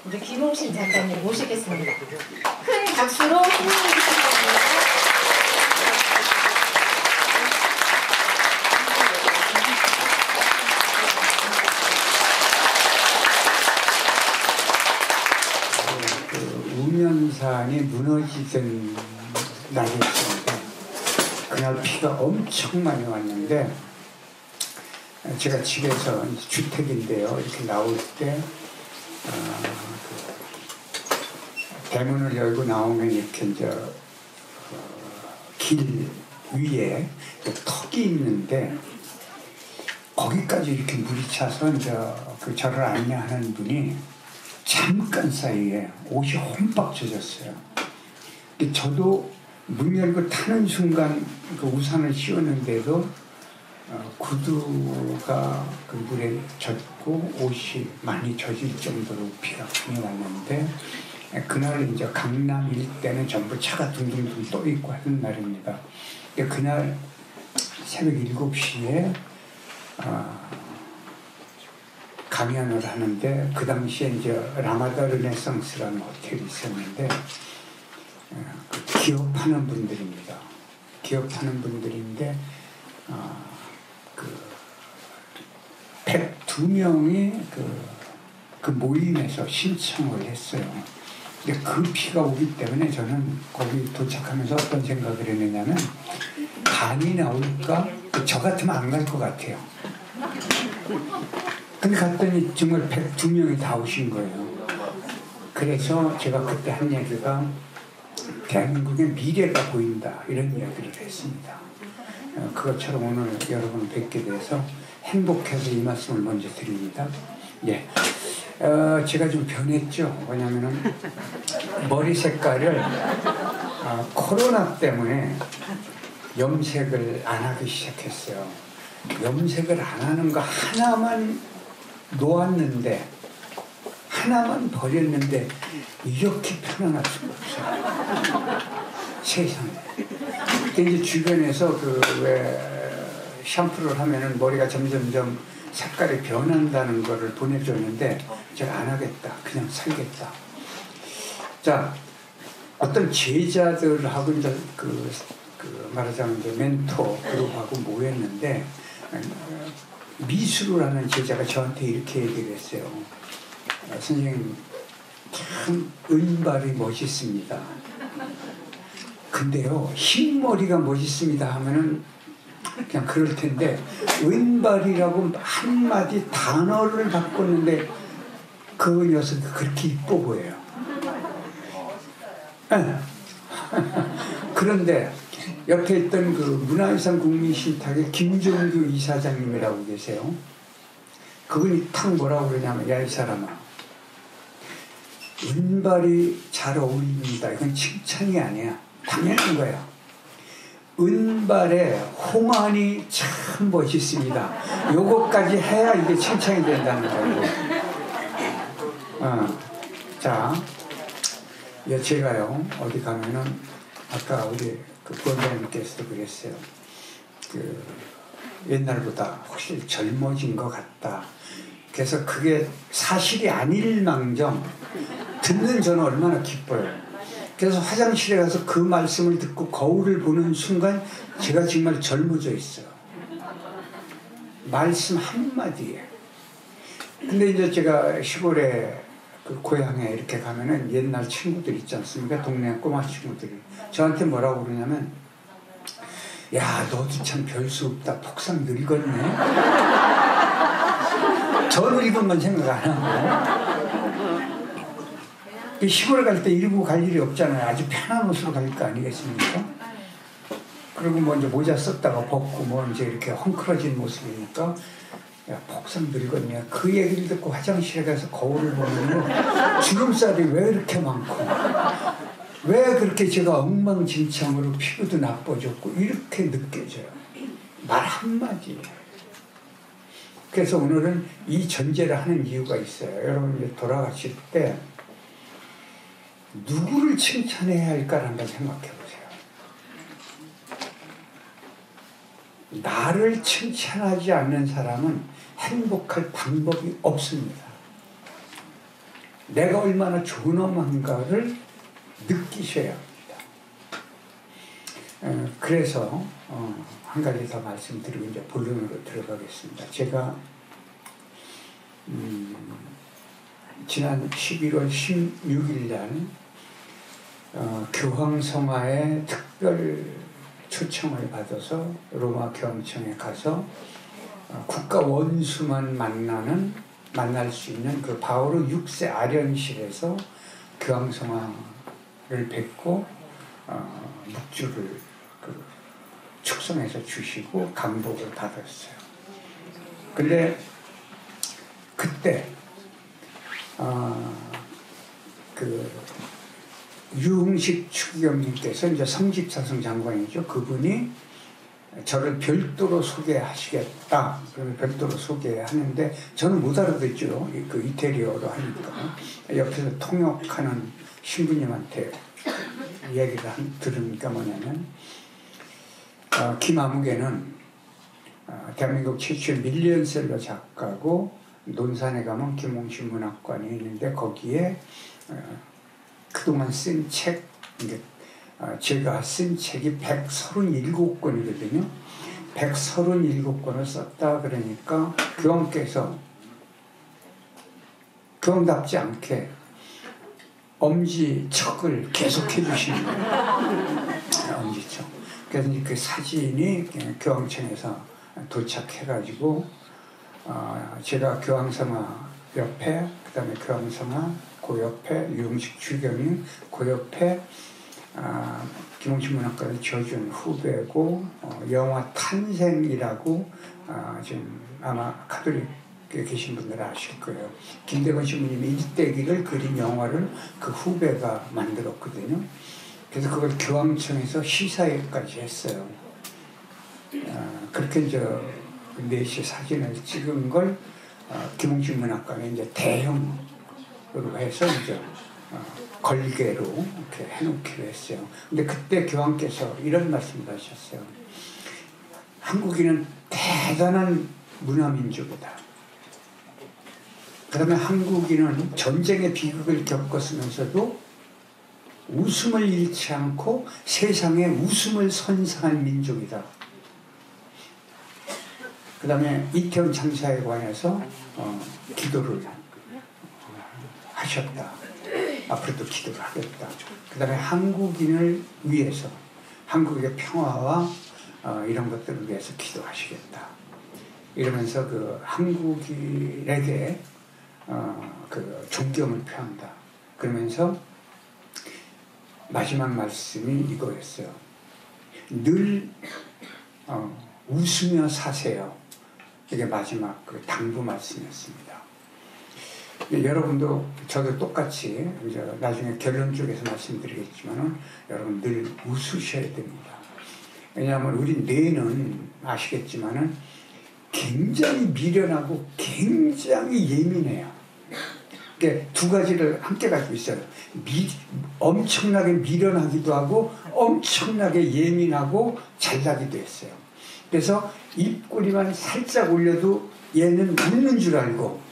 우리 김홍신 작가님 모시겠습니다. 큰 박수로 환영해 주셨습니다. 우면산이 무너지던 날이었습니다. 그날 비가 엄청 많이 왔는데 제가 집에서 주택인데요. 이렇게 나올 때 대문을 열고 나오면 이렇게 이제 길 위에 턱이 있는데 거기까지 이렇게 물이 차서 이제 저를 안내하는 분이 잠깐 사이에 옷이 홈박 젖었어요. 저도 문 열고 타는 순간 그 우산을 씌웠는데도 구두가 그 물에 젖고 옷이 많이 젖을 정도로 비가 많이 왔는데 그날 이제 강남 일대는 전부 차가 둥둥둥 떠 있고 하는 날입니다. 그날 새벽 7시에 강연을 하는데 그 당시에 이제 라마다 르네상스라는 호텔이 있었는데 기업하는 분들입니다. 기업하는 분들인데 그 102명이 그 모임에서 신청을 했어요. 근데 그 비가 오기 때문에 저는 거기 도착하면서 어떤 생각을 했느냐면 간이 나올까? 저 같으면 안 갈 것 같아요. 근데 갔더니 정말 102명이 다 오신 거예요. 그래서 제가 그때 한 얘기가 대한민국의 미래가 보인다 이런 이야기를 했습니다. 그것처럼 오늘 여러분 뵙게 돼서 행복해서 이 말씀을 먼저 드립니다. 예, 제가 좀 변했죠. 왜냐하면 머리 색깔을 코로나 때문에 염색을 안 하기 시작했어요. 염색을 안 하는 거 하나만 놓았는데 하나만 버렸는데 이렇게 편안할 수가 없어요. 세상에. 그때 이제 주변에서 왜 샴푸를 하면은 머리가 점점점 색깔이 변한다는 거를 보내줬는데 제가 안 하겠다. 그냥 살겠다. 자, 어떤 제자들하고 이제 말하자면 이제 멘토 그룹하고 모였는데 미수루라는 제자가 저한테 이렇게 얘기를 했어요. 선생님 참 은발이 멋있습니다. 근데요 흰머리가 멋있습니다 하면은 그냥 그럴 텐데 은발이라고 한마디 단어를 바꿨는데 그 녀석이 그렇게 이뻐 보여요. 그런데 옆에 있던 그 문화유산 국민신탁의 김종규 이사장님이라고 계세요. 그분이 탁 뭐라고 그러냐면 야 이 사람아 은발이 잘 어울립니다. 이건 칭찬이 아니야. 당연한 거야. 은발에 홍안이 참 멋있습니다. 요거까지 해야 이게 칭찬이 된다는 거예요. 자, 제가요 어디 가면은 아까 우리 그 부원장님께서도 그랬어요. 옛날보다 훨씬 젊어진 것 같다. 그래서 그게 사실이 아닐망정 듣는 저는 얼마나 기뻐요. 그래서 화장실에 가서 그 말씀을 듣고 거울을 보는 순간 제가 정말 젊어져 있어요. 말씀 한마디에. 근데 이제 제가 시골에 그 고향에 이렇게 가면은 옛날 친구들 있지 않습니까? 동네 꼬마 친구들이 저한테 뭐라고 그러냐면 야 너도 참 별 수 없다. 폭삭 늙었네. 저 늙은 건 생각 안 하고 시골에 갈 때 일부 갈 일이 없잖아요. 아주 편한 옷으로 갈 거 아니겠습니까? 그리고 뭐 이제 모자 썼다가 벗고 뭐 이제 이렇게 헝클어진 모습이니까 야 폭삭 늙었냐. 그 얘기를 듣고 화장실에 가서 거울을 보면 주름살이 왜 이렇게 많고 왜 그렇게 제가 엉망진창으로 피부도 나빠졌고 이렇게 느껴져요. 말 한마디. 그래서 오늘은 이 전제를 하는 이유가 있어요. 여러분 이제 돌아가실 때 누구를 칭찬해야 할까를 한번 생각해 보세요. 나를 칭찬하지 않는 사람은 행복할 방법이 없습니다. 내가 얼마나 존엄한가를 느끼셔야 합니다. 그래서 한 가지 더 말씀드리고 이제 본론으로 들어가겠습니다. 제가 지난 11월 16일 날 교황성화의 특별 초청을 받아서 로마 교황청에 가서 국가 원수만 만날 수 있는 그 바오로 6세 아련실에서 교황성화를 뵙고 묵주를 축성해서 주시고 감독을 받았어요. 근데 그때 유흥식 추기경님께서 이제 성집사성 장관이죠. 그분이 저를 별도로 소개하시겠다. 그러면 별도로 소개하는데 저는 못 알아듣죠. 그 이태리어로 하니까. 옆에서 통역하는 신부님한테 얘기를 들으니까 뭐냐면 김아무개는 대한민국 최초의 밀리언셀러 작가고 논산에 가면 김홍신 문학관이 있는데 거기에 그동안 쓴 책, 제가 쓴 책이 137권이거든요. 137권을 썼다 그러니까 교황께서 교황답지 않게 엄지척을 계속 해주시는 거예요. 엄지척. 그래서 그 사진이 교황청에서 도착해가지고 제가 교황성화 옆에 그 다음에 교황성화 그 옆에 유흥식 추경이 그 옆에 김홍신 문학과를 지어준 후배고 영화 탄생이라고 지금 아마 카톨릭에 계신 분들 아실 거예요. 김대건 신부님이 일대기를 그린 영화를 그 후배가 만들었거든요. 그래서 그걸 교황청에서 시사회까지 했어요. 그렇게 이제 4시 사진을 찍은 걸 김홍신 문학관에 이제 대형으로 해서 이제 걸개로 이렇게 해놓기로 했어요. 근데 그때 교황께서 이런 말씀을 하셨어요. 한국인은 대단한 문화민족이다. 그 다음에 한국인은 전쟁의 비극을 겪었으면서도 웃음을 잃지 않고 세상에 웃음을 선사한 민족이다. 그 다음에 이태원 참사에 관해서 기도를 하셨다. 앞으로도 기도를 하겠다. 그 다음에 한국인을 위해서 한국의 평화와 이런 것들을 위해서 기도하시겠다. 이러면서 그 한국인에게 그 존경을 표한다. 그러면서 마지막 말씀이 이거였어요. 늘 웃으며 사세요. 이게 마지막 그 당부 말씀이었습니다. 여러분도 저도 똑같이 이제 나중에 결론 쪽에서 말씀드리겠지만은 여러분 늘 웃으셔야 됩니다. 왜냐하면 우리 뇌는 아시겠지만은 굉장히 미련하고 굉장히 예민해요. 그러니까 두 가지를 함께 가지고 있어요. 엄청나게 미련하기도 하고 엄청나게 예민하고 잘나기도 했어요. 그래서 입꼬리만 살짝 올려도 얘는 웃는 줄 알고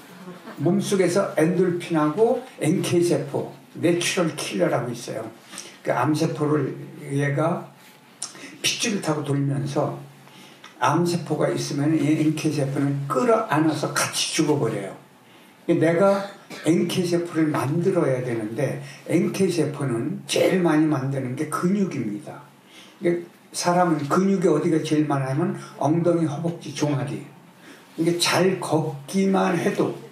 몸속에서 엔돌핀하고 NK세포, 내추럴 킬러라고 있어요. 그 암세포를 얘가 핏줄을 타고 돌면서 암세포가 있으면 이 NK세포는 끌어안아서 같이 죽어버려요. 내가 NK세포를 만들어야 되는데 NK세포는 제일 많이 만드는 게 근육입니다. 사람은 근육이 어디가 제일 많냐면 엉덩이, 허벅지, 종아리. 이게 잘 걷기만 해도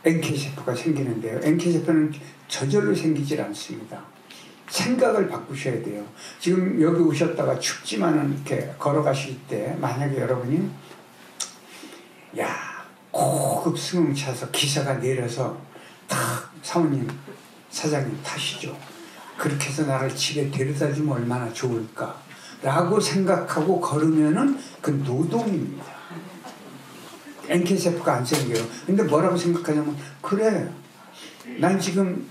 NK세포가 생기는데요. NK세포는 저절로 생기질 않습니다. 생각을 바꾸셔야 돼요. 지금 여기 오셨다가 춥지만은 이렇게 걸어가실 때 만약에 여러분이 고급 승용 차서 기사가 내려서 탁 사모님, 사장님 타시죠. 그렇게 해서 나를 집에 데려다 주면 얼마나 좋을까 라고 생각하고 걸으면은 그 노동입니다. NK세포가 안 생겨요. 근데 뭐라고 생각하냐면 그래 난 지금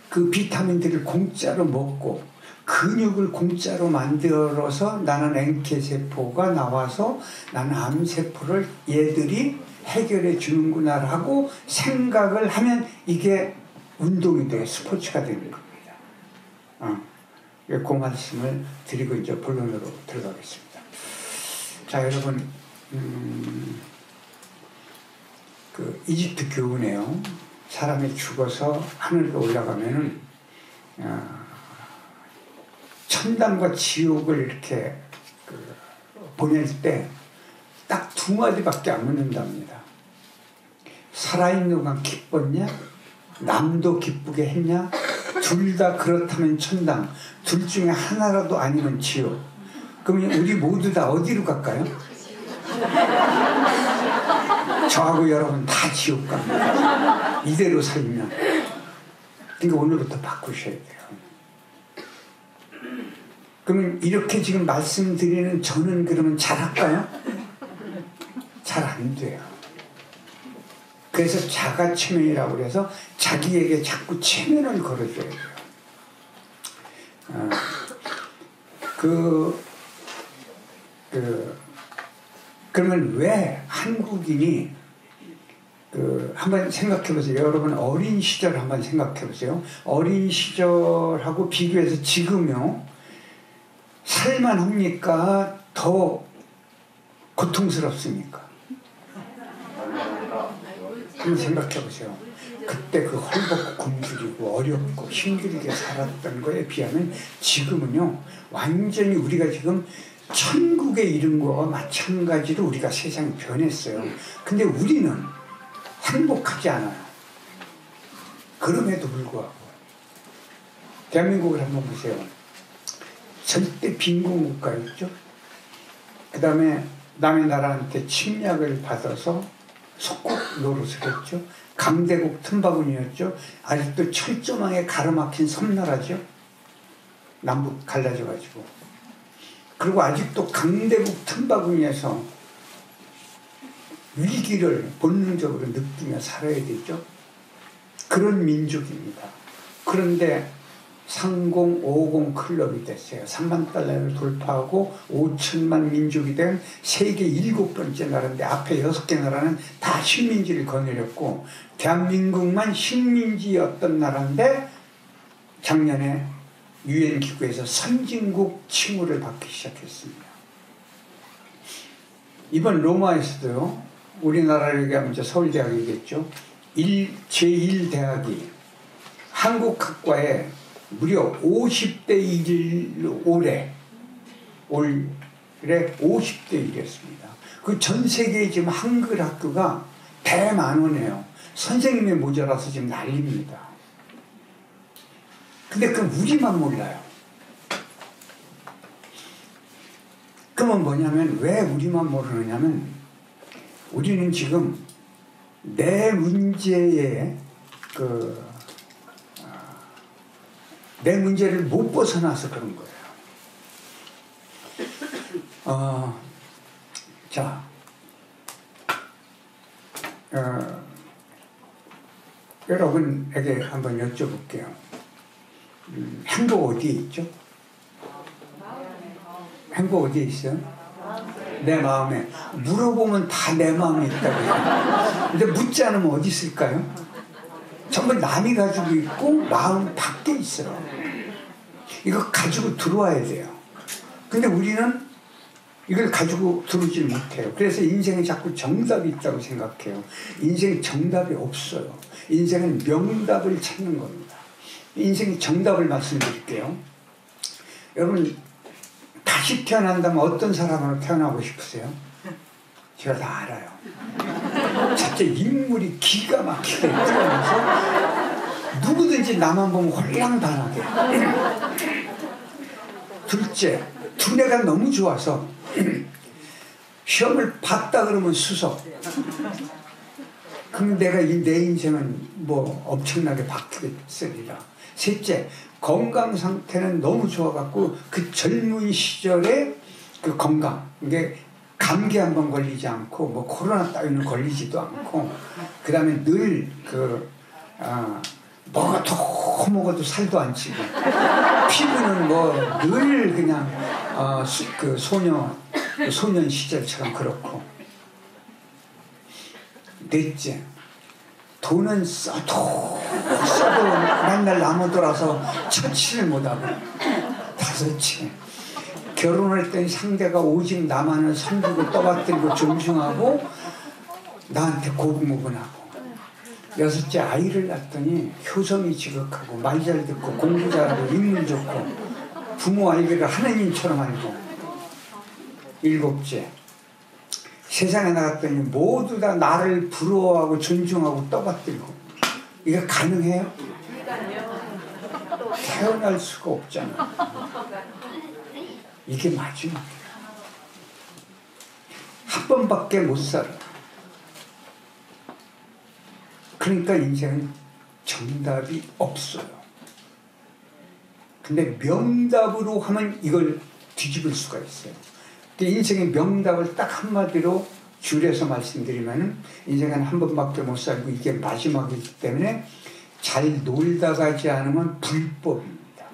그 비타민들을 공짜로 먹고 근육을 공짜로 만들어서 나는 NK세포가 나와서 나는 암세포를 얘들이 해결해 주는구나라고 생각을 하면 이게 운동이 돼, 스포츠가 되는 겁니다. 그 말씀을 드리고 이제 본론으로 들어가겠습니다. 자, 여러분, 그 이집트 교훈에요. 사람이 죽어서 하늘로 올라가면은 천당과 지옥을 이렇게 보낼 때 딱 두 마디밖에 안 묻는답니다. 살아있는 동안 기뻤냐? 남도 기쁘게 했냐? 둘 다 그렇다면 천당, 둘 중에 하나라도 아니면 지옥. 그러면 우리 모두 다 어디로 갈까요? 저하고 여러분 다 지옥 갑니다. 이대로 살면. 그러니까 오늘부터 바꾸셔야 돼요. 그러면 이렇게 지금 말씀드리는 저는 그러면 잘할까요? 잘 안 돼요. 그래서 자가체면이라고 그래서 자기에게 자꾸 체면을 걸어줘야 돼요. 그러면 왜 한국인이 한번 생각해 보세요. 여러분 어린 시절 한번 생각해 보세요. 어린 시절하고 비교해서 지금요. 살만합니까? 더 고통스럽습니까? 한번 생각해 보세요. 그때 그 헐벗고 굶주리고 어렵고 힘들게 살았던 거에 비하면 지금은요. 완전히 우리가 지금 천국에 이른 거와 마찬가지로 우리가 세상이 변했어요. 근데 우리는 행복하지 않아요. 그럼에도 불구하고 대한민국을 한번 보세요. 절대 빈곤국가였죠. 그 다음에 남의 나라한테 침략을 받아서 속국 노릇을 했죠. 강대국 틈바구니였죠. 아직도 철조망에 가로막힌 섬나라죠. 남북 갈라져가지고. 그리고 아직도 강대국 틈바구니에서 위기를 본능적으로 느끼며 살아야 되죠. 그런 민족입니다. 그런데 3050 클럽이 됐어요. 3만 달러를 돌파하고 5천만 민족이 된 세계 7번째 나라인데 앞에 6개 나라는 다 식민지를 거느렸고 대한민국만 식민지였던 나라인데 작년에 UN 기구에서 선진국 칭호를 받기 시작했습니다. 이번 로마에서도요. 우리나라를 얘기하면 이제 서울대학이겠죠. 제1대학이 한국학과에 무려 50대 1을 올해 50대 1이었습니다. 그 전 세계에 지금 한글 학교가 대만원이에요. 선생님이 모자라서 지금 난립니다. 근데 그 우리만 몰라요. 그러면 뭐냐면 왜 우리만 모르느냐면 우리는 지금 내 문제에 내 문제를 못 벗어나서 그런 거예요. 자, 여러분에게 한번 여쭤볼게요. 행복 어디에 있죠? 행복 어디에 있어요? 내 마음에. 물어보면 다 내 마음에 있다고 해요. 근데 묻지 않으면 어디 있을까요? 전부 남이 가지고 있고 마음 밖에 있어요. 이거 가지고 들어와야 돼요. 근데 우리는 이걸 가지고 들어오질 못해요. 그래서 인생에 자꾸 정답이 있다고 생각해요. 인생에 정답이 없어요. 인생은 명답을 찾는 겁니다. 인생의 정답을 말씀드릴게요. 여러분 다시 태어난다면 어떤 사람으로 태어나고 싶으세요? 제가 다 알아요. 첫째, 인물이 기가 막히게 태어나서 누구든지 나만 보면 홀랑반하게. 둘째, 두뇌가 너무 좋아서 시험을 봤다 그러면 수석. 그럼 내가 내 인생은 뭐 엄청나게 바뀌겠으리라. 셋째, 건강 상태는 너무 좋아갖고 그 젊은 시절에 그 건강, 이게 감기 한번 걸리지 않고 뭐 코로나 따위는 걸리지도 않고 그 다음에 늘 먹어도 살도 안 찌고 피부는 뭐 늘 그냥 그 소년 시절처럼 그렇고. 넷째, 돈은 써도 맨날 나무돌아서 처치를 못하고. 다섯째, 결혼할 땐 상대가 오직 나만을 섬기고 떠받들고 존중하고 나한테 고분고분하고. 여섯째, 아이를 낳았더니 효성이 지극하고 말 잘 듣고 공부 잘하고 인물 좋고 부모 알기를 하느님처럼 알고. 일곱째, 세상에 나갔더니 모두 다 나를 부러워하고 존중하고 떠받들고. 이게 가능해요? 태어날 수가 없잖아. 이게 마지막이야. 한 번밖에 못 살아. 그러니까 인생은 정답이 없어요. 근데 명답으로 하면 이걸 뒤집을 수가 있어요. 인생의 명답을 딱 한마디로 줄여서 말씀드리면 인생은 한 번밖에 못 살고 이게 마지막이기 때문에 잘 놀다 가지 않으면 불법입니다.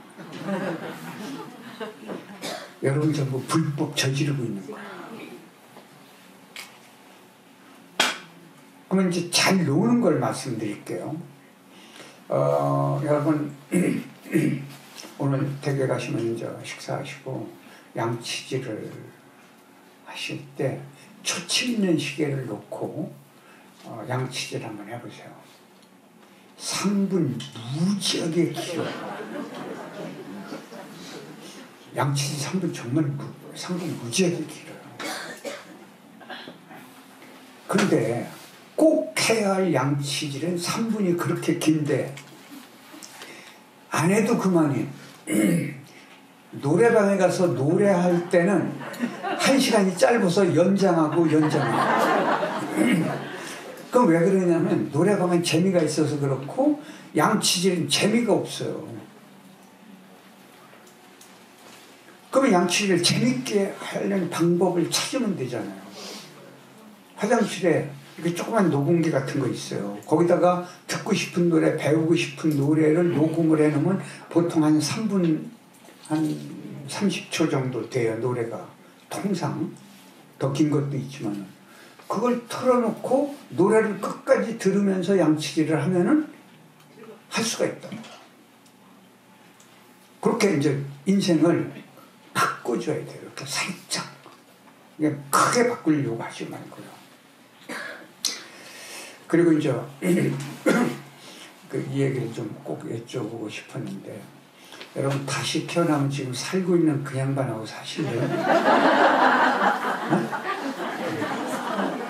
여러분 전부 불법 저지르고 있는 거예요. 그러면 이제 잘 노는 걸 말씀드릴게요. 여러분 오늘 댁에 가시면 이제 식사하시고 양치질을 하실 때 초침 있는 시계를 놓고 양치질 한번 해보세요. 3분 무지하게 길어요. 양치질 3분 정말 3분 무지하게 길어요. 그런데 꼭 해야 할 양치질은 3분이 그렇게 긴데 안 해도 그만이. 노래방에 가서 노래할 때는 1시간이 짧아서 연장하고. 그럼 왜 그러냐면 노래방은 재미가 있어서 그렇고 양치질은 재미가 없어요. 그러면 양치질을 재밌게 하려는 방법을 찾으면 되잖아요. 화장실에 이렇게 조그만 녹음기 같은 거 있어요. 거기다가 듣고 싶은 노래, 배우고 싶은 노래를 녹음을 해놓으면 보통 한 3분, 한 30초 정도 돼요, 노래가. 통상. 더 긴 것도 있지만. 그걸 틀어놓고 노래를 끝까지 들으면서 양치질을 하면은 할 수가 있다. 그렇게 이제 인생을 바꿔줘야 돼요. 이렇게 살짝. 크게 바꾸려고 하지 말고요. 그리고 이제 이 얘기를 좀 꼭 여쭤보고 싶었는데, 여러분 다시 태어나면 지금 살고 있는 그 양반하고 사실래요?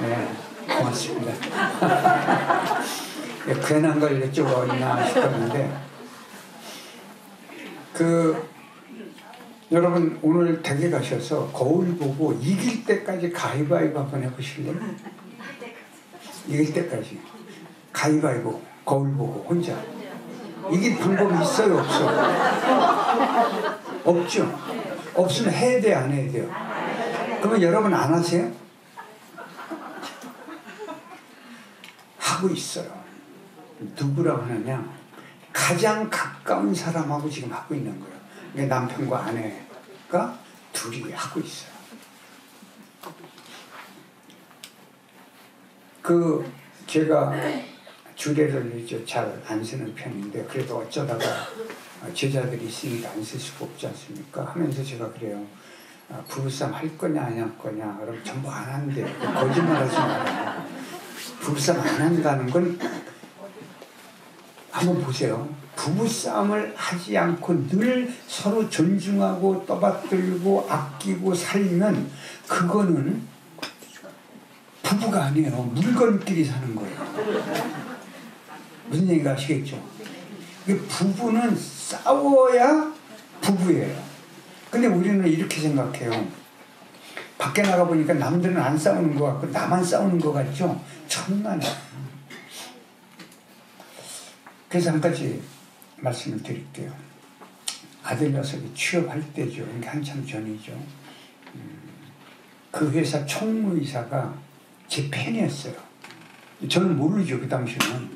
네, 고맙습니다. 괜한 걸 여쭤보나 싶었는데, 여러분 오늘 댁에 가셔서 거울 보고 이길 때까지 가위바위보 한번 해보실래요? 이길 때까지 가위바위보 거울 보고 혼자. 이길 방법이 있어요, 없어? 없죠? 없으면 해야 돼요, 안 해야 돼요? 그러면 여러분 안 하세요? 하고 있어요. 누구라고 하느냐? 가장 가까운 사람하고 지금 하고 있는 거예요. 그러니까 남편과 아내가 둘이 하고 있어요. 제가 주례를 이제 잘 안 쓰는 편인데, 그래도 어쩌다가 제자들이 있으니까 안 쓸 수가 없지 않습니까? 하면서 제가 그래요. 부부싸움 할 거냐 안 할 거냐. 그럼 전부 안 한대요. 거짓말 하지 말아요. 부부싸움 안 한다는 건 한번 보세요. 부부싸움을 하지 않고 늘 서로 존중하고 떠받들고 아끼고 살면 그거는 부부가 아니에요. 물건끼리 사는 거예요. 무슨 얘기인가 아시겠죠? 부부는 싸워야 부부예요. 근데 우리는 이렇게 생각해요. 밖에 나가보니까 남들은 안 싸우는 것 같고 나만 싸우는 것 같죠? 천만에. 그래서 한 가지 말씀을 드릴게요. 아들 녀석이 취업할 때죠. 그러니까 한참 전이죠. 그 회사 총무이사가 제 팬이었어요. 저는 모르죠, 그 당시는.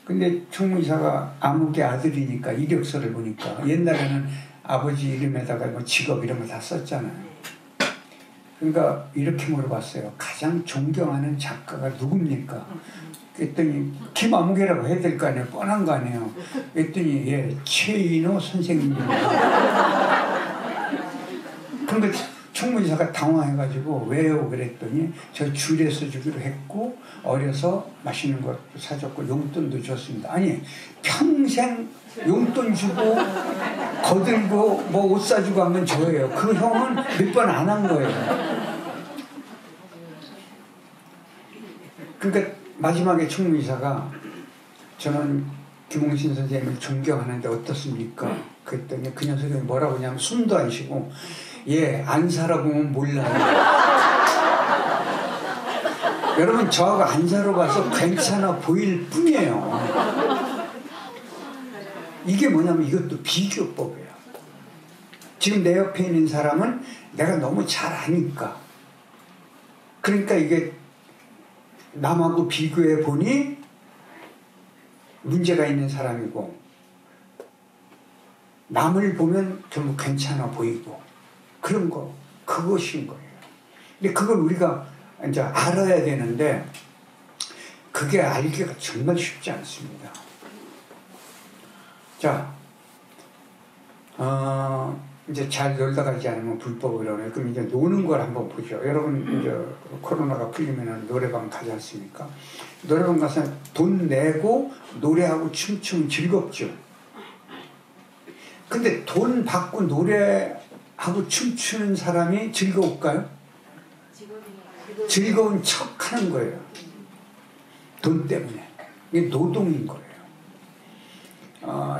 근데 총무이사가 아무개 아들이니까 이력서를 보니까 옛날에는 아버지 이름에다가 뭐 직업 이런 거 다 썼잖아요. 그러니까 이렇게 물어봤어요. 가장 존경하는 작가가 누굽니까? 그랬더니 김아무개라고 해야 될 거 아니에요. 뻔한 거 아니에요. 그랬더니 예, 최인호 선생님입니다. 그런데 총무이사가 당황해가지고 왜요? 그랬더니 저 줄여서 주기로 했고 어려서 맛있는 것도 사줬고 용돈도 줬습니다. 아니 평생 용돈 주고 거들고 뭐 옷 사주고 하면 저예요. 그 형은 몇 번 안 한 거예요. 그러니까 마지막에 총무이사가 저는 김홍신 선생님을 존경하는데 어떻습니까? 그랬더니 그 녀석이 뭐라고 하냐면 숨도 안 쉬고 예, 안 살아보면 몰라요. 여러분 저하고 안 살아봐서 괜찮아 보일 뿐이에요. 이게 뭐냐면 이것도 비교법이에요. 지금 내 옆에 있는 사람은 내가 너무 잘 아니까. 그러니까 이게 남하고 비교해 보니 문제가 있는 사람이고 남을 보면 전부 괜찮아 보이고 그런 거 그것인 거예요. 근데 그걸 우리가 이제 알아야 되는데 그게 알기가 정말 쉽지 않습니다. 자, 이제 잘 놀다 가지 않으면 불법이라고 해요. 그럼 이제 노는 걸 한번 보죠. 여러분 이제 코로나가 풀리면 노래방 가지 않습니까? 노래방 가서 돈 내고 노래하고 춤추면 즐겁죠. 근데 돈 받고 노래하고 춤추는 사람이 즐거울까요? 즐거운 척 하는 거예요. 돈 때문에. 이게 노동인 거예요.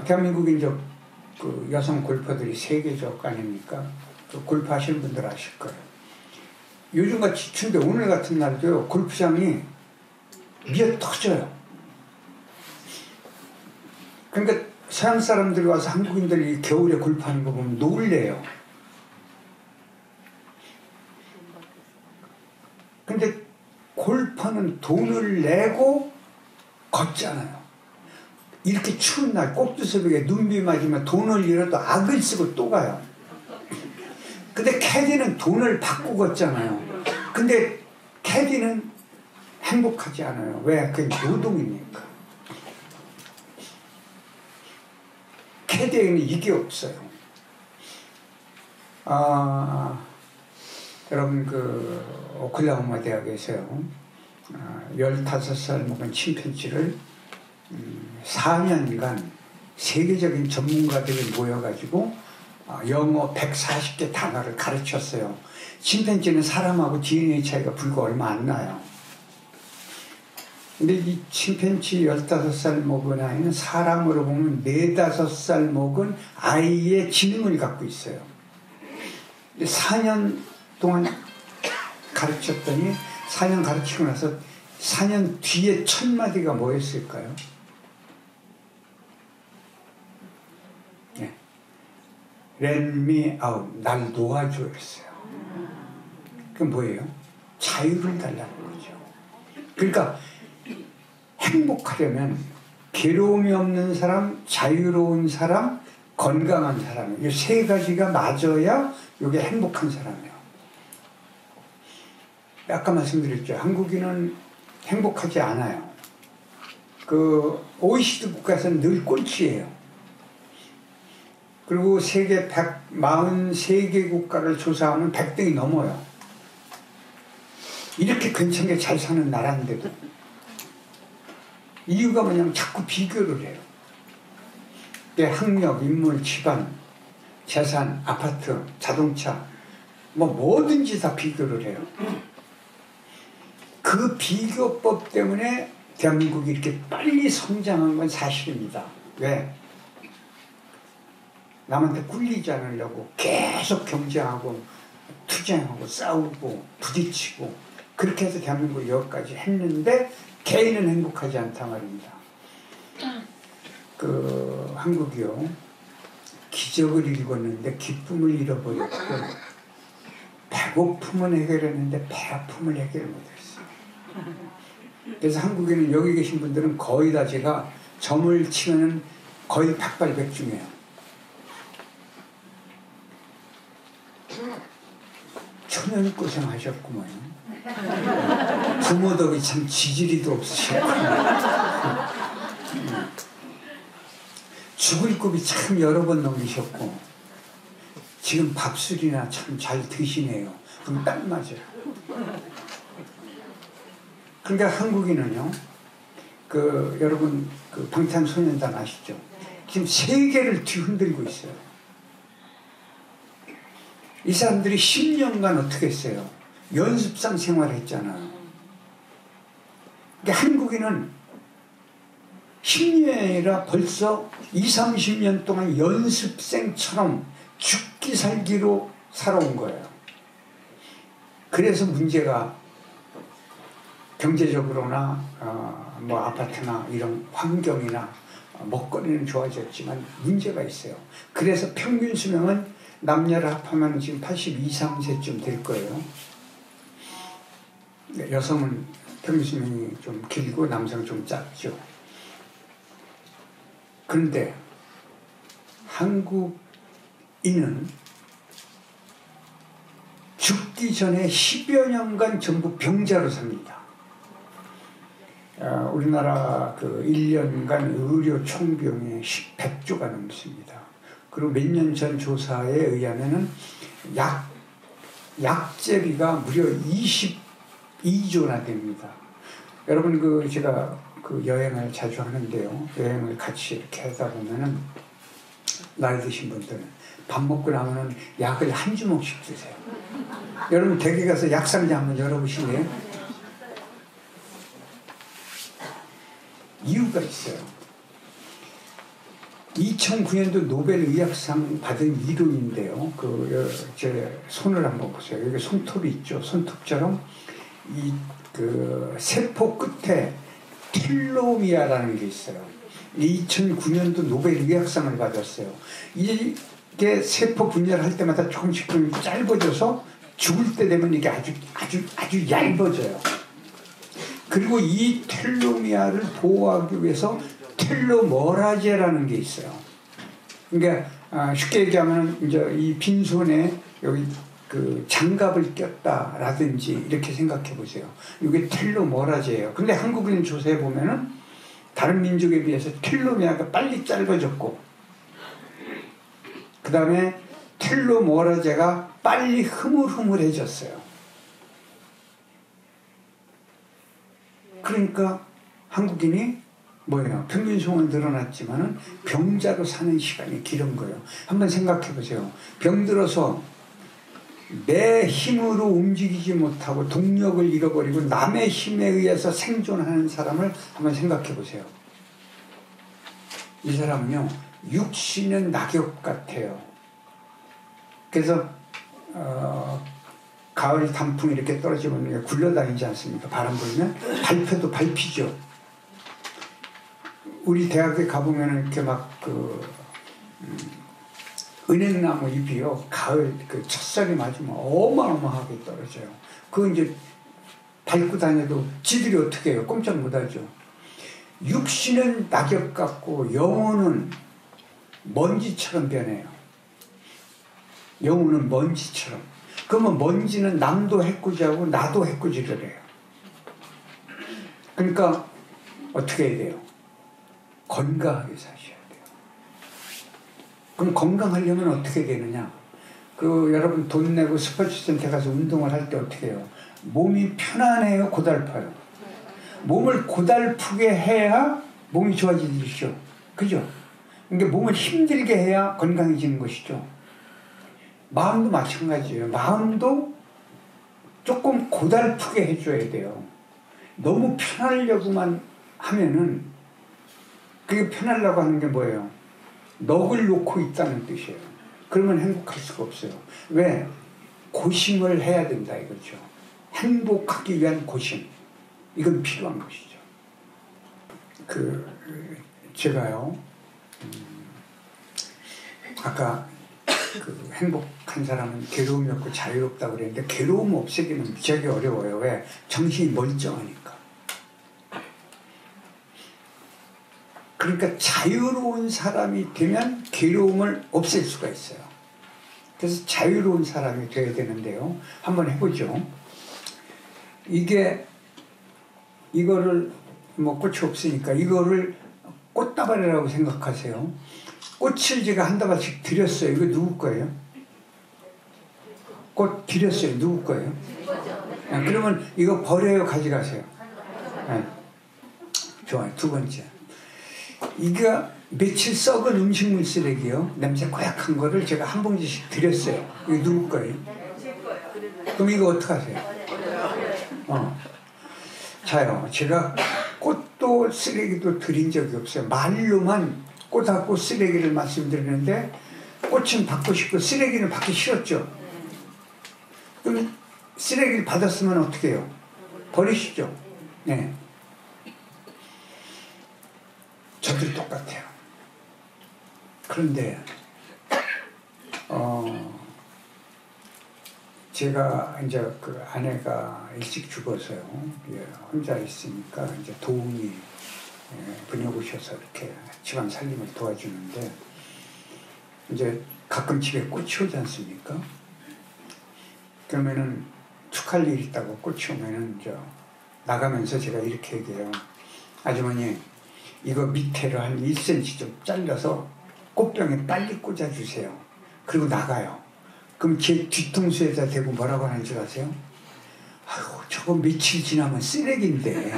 대한민국에 이제 그 여성 골퍼들이 세계적 아닙니까? 그 골프 하시는 분들 아실 거예요. 요즘같이 추운데 오늘 같은 날도요, 골프장이 미어 터져요. 그러니까 서양 사람들이 와서 한국인들이 겨울에 골프하는 거 보면 놀래요. 근데 골퍼는 돈을 내고 걷잖아요. 이렇게 추운 날 꼭두새벽에 눈비 맞으면 돈을 잃어도 악을 쓰고 또 가요. 근데 캐디는 돈을 받고 걷잖아요. 근데 캐디는 행복하지 않아요. 왜? 그게 노동이니까. 캐디에는 이게 없어요. 여러분 그 오클라호마 대학에서요 15살 먹은 침팬지를 4년간 세계적인 전문가들이 모여가지고 영어 140개 단어를 가르쳤어요. 침팬지는 사람하고 DNA 차이가 불과 얼마 안 나요. 근데 이 침팬지 15살 먹은 아이는 사람으로 보면 4, 5살 먹은 아이의 지능을 갖고 있어요. 근데 4년 동안 가르쳤더니 4년 가르치고 나서 4년 뒤에 첫 마디가 뭐였을까요? 네. Let me out. 날 놓아줘 했어요. 그게 뭐예요? 자유를 달라는 거죠. 그러니까 행복하려면 괴로움이 없는 사람, 자유로운 사람, 건강한 사람, 이 세 가지가 맞아야 이게 행복한 사람이에요. 아까 말씀드렸죠. 한국인은 행복하지 않아요. 그 OECD 국가에서는 늘 꼴찌예요. 그리고 세계 143개 국가를 조사하면 100등이 넘어요. 이렇게 괜찮게 잘 사는 나라인데도. 이유가 뭐냐면 자꾸 비교를 해요. 학력, 인물, 집안, 재산, 아파트, 자동차 뭐 뭐든지 다 비교를 해요. 그 비교법 때문에 대한민국이 이렇게 빨리 성장한 건 사실입니다. 왜? 남한테 꿀리지 않으려고 계속 경쟁하고 투쟁하고 싸우고 부딪히고 그렇게 해서 대한민국이 여기까지 했는데 개인은 행복하지 않단 말입니다. 그 한국이요 기적을 읽었는데 기쁨을 잃어버렸고 배고픔은 해결했는데 배 아픔을 해결 못했어요. 그래서 한국에는 여기 계신 분들은 거의 다 제가 점을 치면 거의 백발백중이에요. 초년고생하셨구먼. 부모 덕이 참 지지리도 없으시고 죽을 고비 참 여러 번 넘기셨고 지금 밥술이나 참 잘 드시네요. 그럼 딱 맞아요. 그러니까 한국인은요, 여러분 방탄소년단 아시죠? 지금 세계를 뒤흔들고 있어요. 이 사람들이 10년간 어떻게 했어요? 연습생 생활을 했잖아요. 그러니까 한국인은 10년이 아니라 벌써 20, 30년 동안 연습생처럼 죽기 살기로 살아온 거예요. 그래서 문제가 경제적으로나 뭐 아파트나 이런 환경이나 먹거리는 좋아졌지만 문제가 있어요. 그래서 평균 수명은 남녀를 합하면 지금 82, 3세쯤 될 거예요. 여성은 평균 수명이 좀 길고 남성은 좀 짧죠. 그런데 한국인은 죽기 전에 10여 년간 전부 병자로 삽니다. 우리나라 1년간 의료 총비용이 100조가 넘습니다. 그리고 몇 년 전 조사에 의하면은 약제비가 무려 22조나 됩니다. 여러분 제가 여행을 자주 하는데요. 여행을 같이 이렇게 하다 보면은 나이 드신 분들은 밥 먹고 나면은 약을 한 주먹씩 드세요. 여러분 댁에 가서 약상자 한번 열어보실래요? 이유가 있어요. 2009년도 노벨 의학상 받은 이론인데요. 제 손을 한번 보세요. 여기 손톱이 있죠. 손톱처럼 세포 끝에 텔로미아라는 게 있어요. 2009년도 노벨 의학상을 받았어요. 이게 세포 분열할 때마다 조금씩 짧아져서 죽을 때 되면 이게 아주 얇아져요. 그리고 이 텔로미아를 보호하기 위해서 텔로머라제라는 게 있어요. 그러니까 쉽게 얘기하면 이제 이 빈손에 여기 장갑을 꼈다라든지 이렇게 생각해 보세요. 이게 텔로머라제예요. 근데 한국인 조사해 보면은 다른 민족에 비해서 텔로미아가 빨리 짧아졌고, 그 다음에 텔로머라제가 빨리 흐물흐물해졌어요. 그러니까 한국인이 뭐예요? 평균 수명은 늘어났지만은 병자로 사는 시간이 길은 거예요. 한번 생각해 보세요. 병들어서 내 힘으로 움직이지 못하고 동력을 잃어버리고 남의 힘에 의해서 생존하는 사람을 한번 생각해 보세요. 이 사람은요, 육신은 낙엽 같아요. 그래서 가을 단풍이 이렇게 떨어지면 굴러다니지 않습니까? 바람 불면 밟혀도 밟히죠. 우리 대학에 가보면 이렇게 은행나무 잎이요, 가을 첫살이 맞으면 어마어마하게 떨어져요. 그거 이제 밟고 다녀도 지들이 어떻게 해요? 꼼짝 못하죠. 육신은 낙엽 같고 영혼은 먼지처럼 변해요. 영혼은 먼지처럼. 그러면 먼지는 남도 해코지하고 나도 해코지를 해요. 그러니까 어떻게 해야 돼요? 건강하게 사셔야 돼요. 그럼 건강하려면 어떻게 되느냐? 여러분 돈 내고 스포츠센터 가서 운동을 할 때 어떻게 해요? 몸이 편안해요? 고달파요? 몸을 고달프게 해야 몸이 좋아지죠. 그죠? 그러니까 몸을 힘들게 해야 건강해지는 것이죠. 마음도 마찬가지예요. 마음도 조금 고달프게 해줘야 돼요. 너무 편하려고만 하면은, 그게 편하려고 하는 게 뭐예요? 넋을 놓고 있다는 뜻이에요. 그러면 행복할 수가 없어요. 왜? 고심을 해야 된다 이거죠. 행복하기 위한 고심. 이건 필요한 것이죠. 제가요, 아까 행복한 사람은 괴로움이 없고 자유롭다고 그랬는데, 괴로움 없애기는 무지하게 어려워요. 왜? 정신이 멀쩡하니까. 그러니까 자유로운 사람이 되면 괴로움을 없앨 수가 있어요. 그래서 자유로운 사람이 되어야 되는데요. 한번 해보죠. 이거를 뭐 꽃이 없으니까 이거를 꽃다발이라고 생각하세요. 꽃을 제가 한 다발씩 드렸어요. 이거 누구 거예요? 꽃 드렸어요. 누구 거예요? 그러면 이거 버려요? 가져가세요? 네. 좋아요. 두 번째. 이거 며칠 썩은 음식물 쓰레기요. 냄새 고약한 거를 제가 한 봉지씩 드렸어요. 이거 누구 거예요? 그럼 이거 어떡하세요? 자요. 제가 꽃도 쓰레기도 드린 적이 없어요. 말로만 꽃하고 쓰레기를 말씀드리는데 꽃은 받고 싶고 쓰레기는 받기 싫었죠. 그럼 쓰레기를 받았으면 어떻게 해요? 버리시죠. 네. 저도 똑같아요. 그런데 제가 이제 그 아내가 일찍 죽어서요. 혼자 있으니까 이제 도움이 분녀 오셔서 이렇게 집안 살림을 도와주는데 이제 가끔 집에 꽃이 오지 않습니까? 그러면은 축할 일 있다고 꽃이 오면은 나가면서 제가 이렇게 얘기해요. 아주머니 이거 밑에를 한 1cm 좀 잘라서 꽃병에 빨리 꽂아주세요. 그리고 나가요. 그럼 제 뒤통수에다 대고 뭐라고 하는지 아세요? 아유 저거 며칠 지나면 쓰레기인데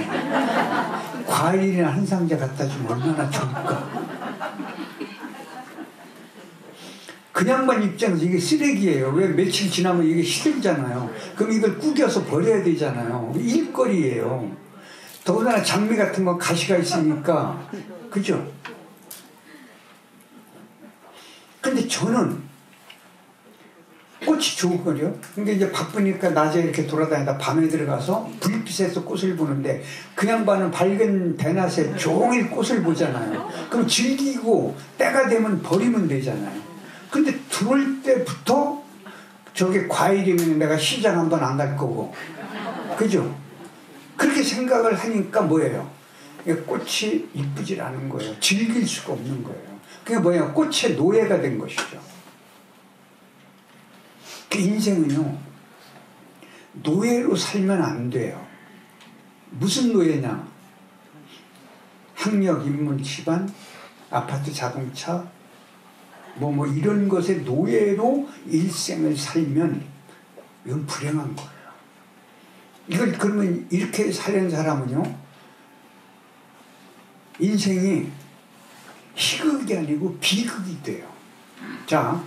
과일이나 한 상자 갖다 주면 얼마나 좋을까. 그 양반 입장에서 이게 쓰레기예요. 왜 며칠 지나면 이게 시들잖아요. 그럼 이걸 구겨서 버려야 되잖아요. 일거리예요. 더군다나 장미 같은 거 가시가 있으니까 그죠? 근데 저는 꽃이 좋은 거죠. 근데 이제 바쁘니까 낮에 이렇게 돌아다니다 밤에 들어가서 불빛에서 꽃을 보는데 그 양반은 밝은 대낮에 종일 꽃을 보잖아요. 그럼 즐기고 때가 되면 버리면 되잖아요. 근데 들어올 때부터 저게 과일이면 내가 시장 한번 안 갈 거고 그죠? 그렇게 생각을 하니까 뭐예요? 꽃이 이쁘질 않은 거예요. 즐길 수가 없는 거예요. 그게 뭐예요? 꽃의 노예가 된 것이죠. 그 인생은요, 노예로 살면 안 돼요. 무슨 노예냐? 학력, 인문, 집안, 아파트, 자동차, 뭐 이런 것에 노예로 일생을 살면 이건 불행한 거예요. 이걸 그러면 이렇게 사는 사람은요, 인생이 희극이 아니고 비극이 돼요. 자,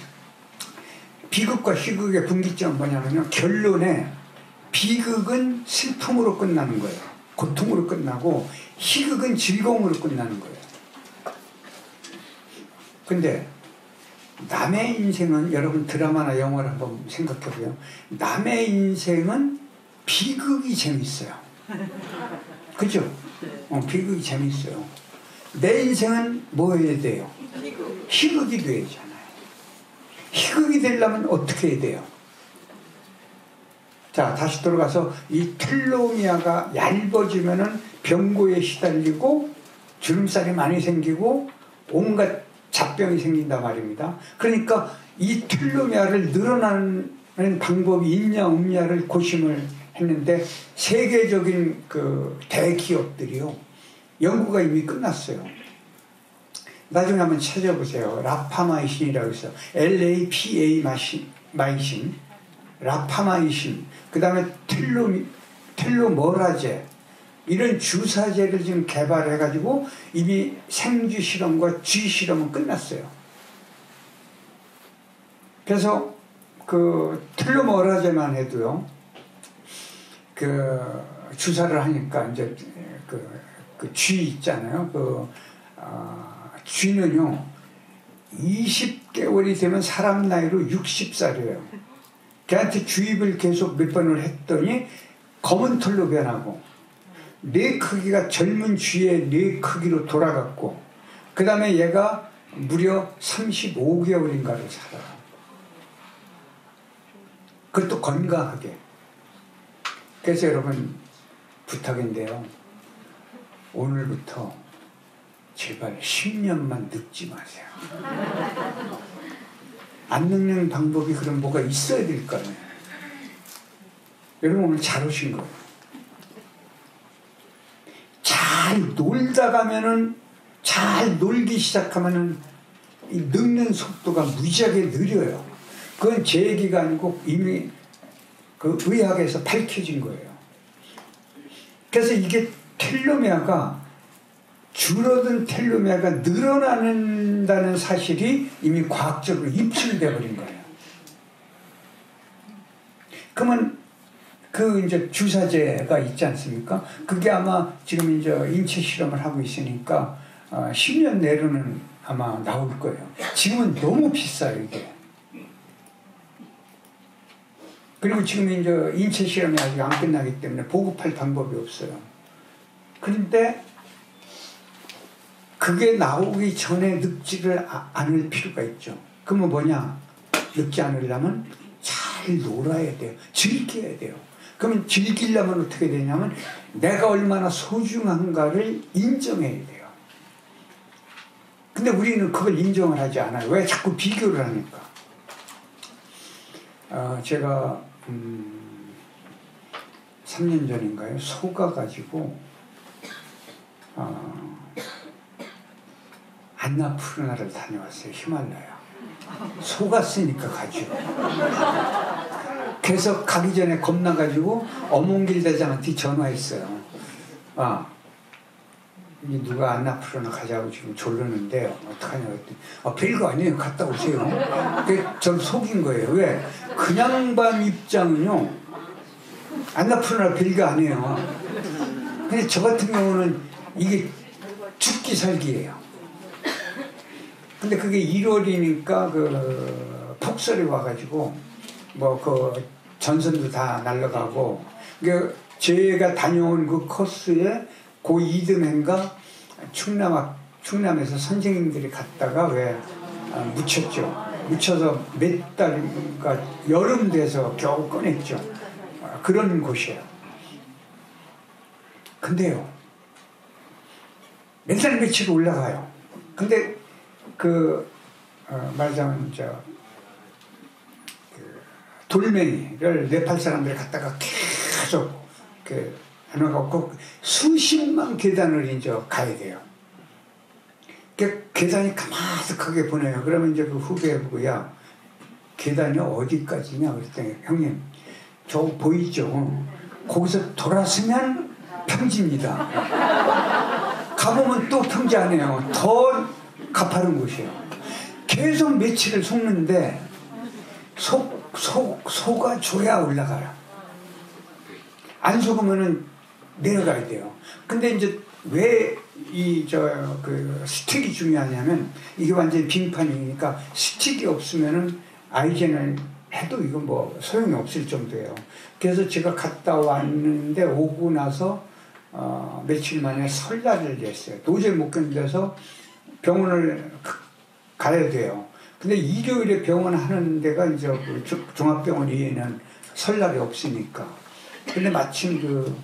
비극과 희극의 분기점은 뭐냐면요, 결론에 비극은 슬픔으로 끝나는 거예요. 고통으로 끝나고 희극은 즐거움으로 끝나는 거예요. 근데 남의 인생은, 여러분 드라마나 영화를 한번 생각해보세요. 남의 인생은 비극이 재밌어요. 그죠? 비극이 재밌어요. 내 인생은 뭐 해야 돼요? 희극이 되잖아요. 희극이 되려면 어떻게 해야 돼요? 자, 다시 돌아가서 이 텔로미아가 얇아지면은 병고에 시달리고 주름살이 많이 생기고 온갖 잡병이 생긴단 말입니다. 그러니까 이 텔로미아를 늘어나는 방법이 있냐 없냐를 고심을 했는데 세계적인 그 대기업들이요, 연구가 이미 끝났어요. 나중에 한번 찾아보세요. 라파마이신이라고 있어요. LAPA-마이신, 라파마이신, 그 다음에 텔로머라제, 이런 주사제를 지금 개발해가지고 이미 생쥐 실험과 쥐 실험은 끝났어요. 그래서 그 텔로머라제만 해도요, 그 주사를 하니까 이제 그 쥐 있잖아요. 쥐는요 20개월이 되면 사람 나이로 60살이에요. 걔한테 주입을 계속 몇 번을 했더니 검은 털로 변하고 뇌 크기가 젊은 쥐의 뇌 크기로 돌아갔고, 그 다음에 얘가 무려 35개월인가를 살아요. 그것도 건강하게. 그래서 여러분 부탁인데요, 오늘부터 제발 10년만 늙지 마세요. 안 늙는 방법이 그럼 뭐가 있어야 될 거 아니에요. 여러분 오늘 잘 오신 거예요. 잘 놀다 가면은, 잘 놀기 시작하면은 이 늙는 속도가 무지하게 느려요. 그건 제 얘기가 아니고 이미 그 의학에서 밝혀진 거예요. 그래서 이게 텔로메아가, 줄어든 텔로메아가 늘어나는다는 사실이 이미 과학적으로 입증되어 버린 거예요. 그러면 그 이제 주사제가 있지 않습니까? 그게 아마 지금 이제 인체 실험을 하고 있으니까 10년 내로는 아마 나올 거예요. 지금은 너무 비싸요, 이게. 그리고 지금 이제 인체 실험이 아직 안 끝나기 때문에 보급할 방법이 없어요. 그런데 그게 나오기 전에 늙지를 않을 필요가 있죠. 그러면 뭐냐? 늙지 않으려면 잘 놀아야 돼요. 즐겨야 돼요. 그러면 즐기려면 어떻게 되냐면 내가 얼마나 소중한가를 인정해야 돼요. 근데 우리는 그걸 인정을 하지 않아요. 왜? 자꾸 비교를 하니까. 제가 3년 전인가요? 속아가지고 안나푸르나를 다녀왔어요. 히말라야. 속았으니까 가죠. 그래서 가기 전에 겁나가지고 어몽길 대장한테 전화했어요. 누가 안나푸르나 가자고 지금 졸르는데 어떡하냐고 했더니 별거 아니에요. 갔다 오세요. 저를 속인 거예요. 왜? 그냥 반 입장은요, 안나푸르나 별거 아니에요. 근데 저 같은 경우는 이게 죽기 살기예요. 근데 그게 1월이니까 그 폭설이 와가지고 뭐 그 전선도 다 날아가고, 그 제가 다녀온 그 코스에 고 이듬해인가 충남에서 선생님들이 갔다가 왜 묻혔죠. 묻혀서 몇 달인가 여름 돼서 겨우 꺼냈죠. 그런 곳이에요. 근데요, 몇 달 며칠 올라가요. 근데 말하자면 돌멩이를 네팔 사람들이 갖다가 계속 해놔갖고 수십만 계단을 이제 가야 돼요. 계단이 가마득하게 보내요. 그러면 이제 그 후배 보고, 야, 계단이 어디까지냐? 그랬더니, 형님, 저 보이죠? 거기서 돌았으면 평지입니다. 가보면 또 평지 아니에요. 더 가파른 곳이에요. 계속 며칠을 속는데 속아 줘야 올라가요. 안 속으면은 내려가야 돼요. 근데 이제 왜 스틱이 중요하냐면, 이게 완전히 빙판이니까 스틱이 없으면은 아이젠을 해도 이건 뭐 소용이 없을 정도예요. 그래서 제가 갔다 왔는데 오고 나서 며칠 만에 설날을 냈어요. 도저히 못 견뎌서 병원을 가야 돼요. 근데 일요일에 병원 하는 데가 이제 종합병원 이외에는 설날이 없으니까. 근데 마침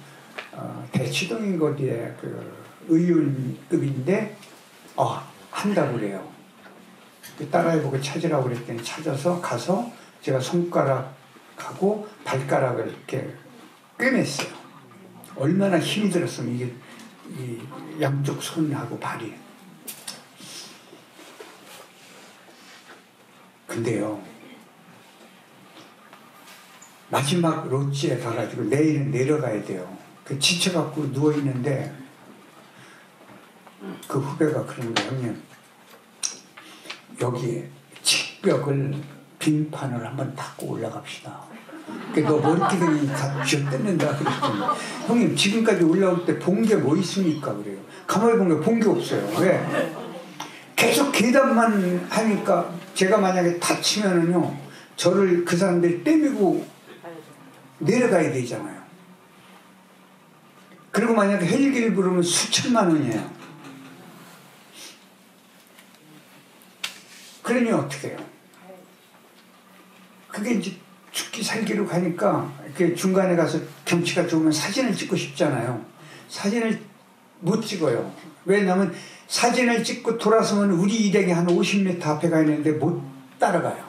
대치동인 거리에 의원급인데 한다고 그래요. 딸아이보고 찾으라고 그랬더니 찾아서 가서 제가 손가락하고 발가락을 이렇게 꿰맸어요. 얼마나 힘이 들었으면 이게 이 양쪽 손하고 발이. 근데요, 마지막 롯지에 가가지고 내일은 내려가야 돼요. 지쳐갖고 누워있는데 그 후배가 그런 거예요. 형님, 여기 직벽을 빙판을 한번 닦고 올라갑시다. 너 머리끼리 다 쥐어뜯는다 그랬더니, 형님 지금까지 올라올 때 본 게 뭐 있습니까? 그래요. 가만히 보면 본 게 없어요. 왜? 계속 계단만 하니까 제가 만약에 다치면은요, 저를 그 사람들이 떼밀고 내려가야 되잖아요. 그리고 만약에 헬기를 부르면 수천만 원이에요. 그러니 어떻게 해요? 그게 이제 죽기 살기로 가니까 이렇게 중간에 가서 경치가 좋으면 사진을 찍고 싶잖아요. 사진을 못 찍어요. 왜냐하면 사진을 찍고 돌아서면 우리 일행이 한 50m 앞에 가 있는데 못 따라가요.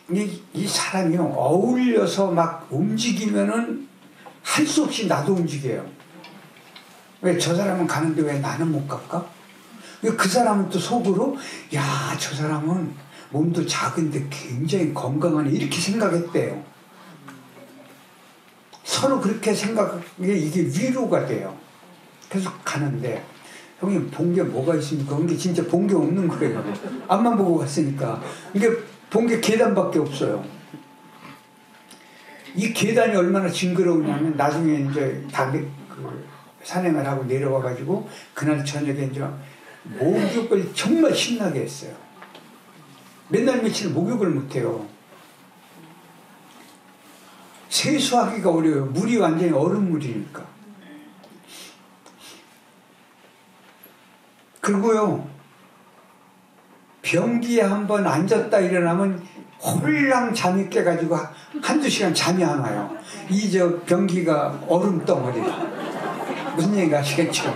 근데 이 사람이 어울려서 막 움직이면은 할 수 없이 나도 움직여요. 왜 저 사람은 가는데 왜 나는 못 갈까? 그 사람은 또 속으로 야, 저 사람은 몸도 작은데 굉장히 건강하네 이렇게 생각했대요. 서로 그렇게 생각하는 게 이게 위로가 돼요. 계속 가는데 형님 본 게 뭐가 있습니까? 근데 진짜 본 게 없는 거예요. 앞만 보고 갔으니까. 이게 본 게 계단밖에 없어요. 이 계단이 얼마나 징그러우냐면 나중에 이제 다 산행을 하고 내려와가지고 그날 저녁에 이제 목욕을 정말 신나게 했어요. 맨날 며칠 목욕을 못해요. 세수하기가 어려워요. 물이 완전히 얼음물이니까. 그리고요, 변기에 한번 앉았다 일어나면 홀랑 잠이 깨가지고 한두 시간 잠이 안 와요. 이 저 변기가 얼음 덩어리. 무슨 얘기인지 아시겠죠?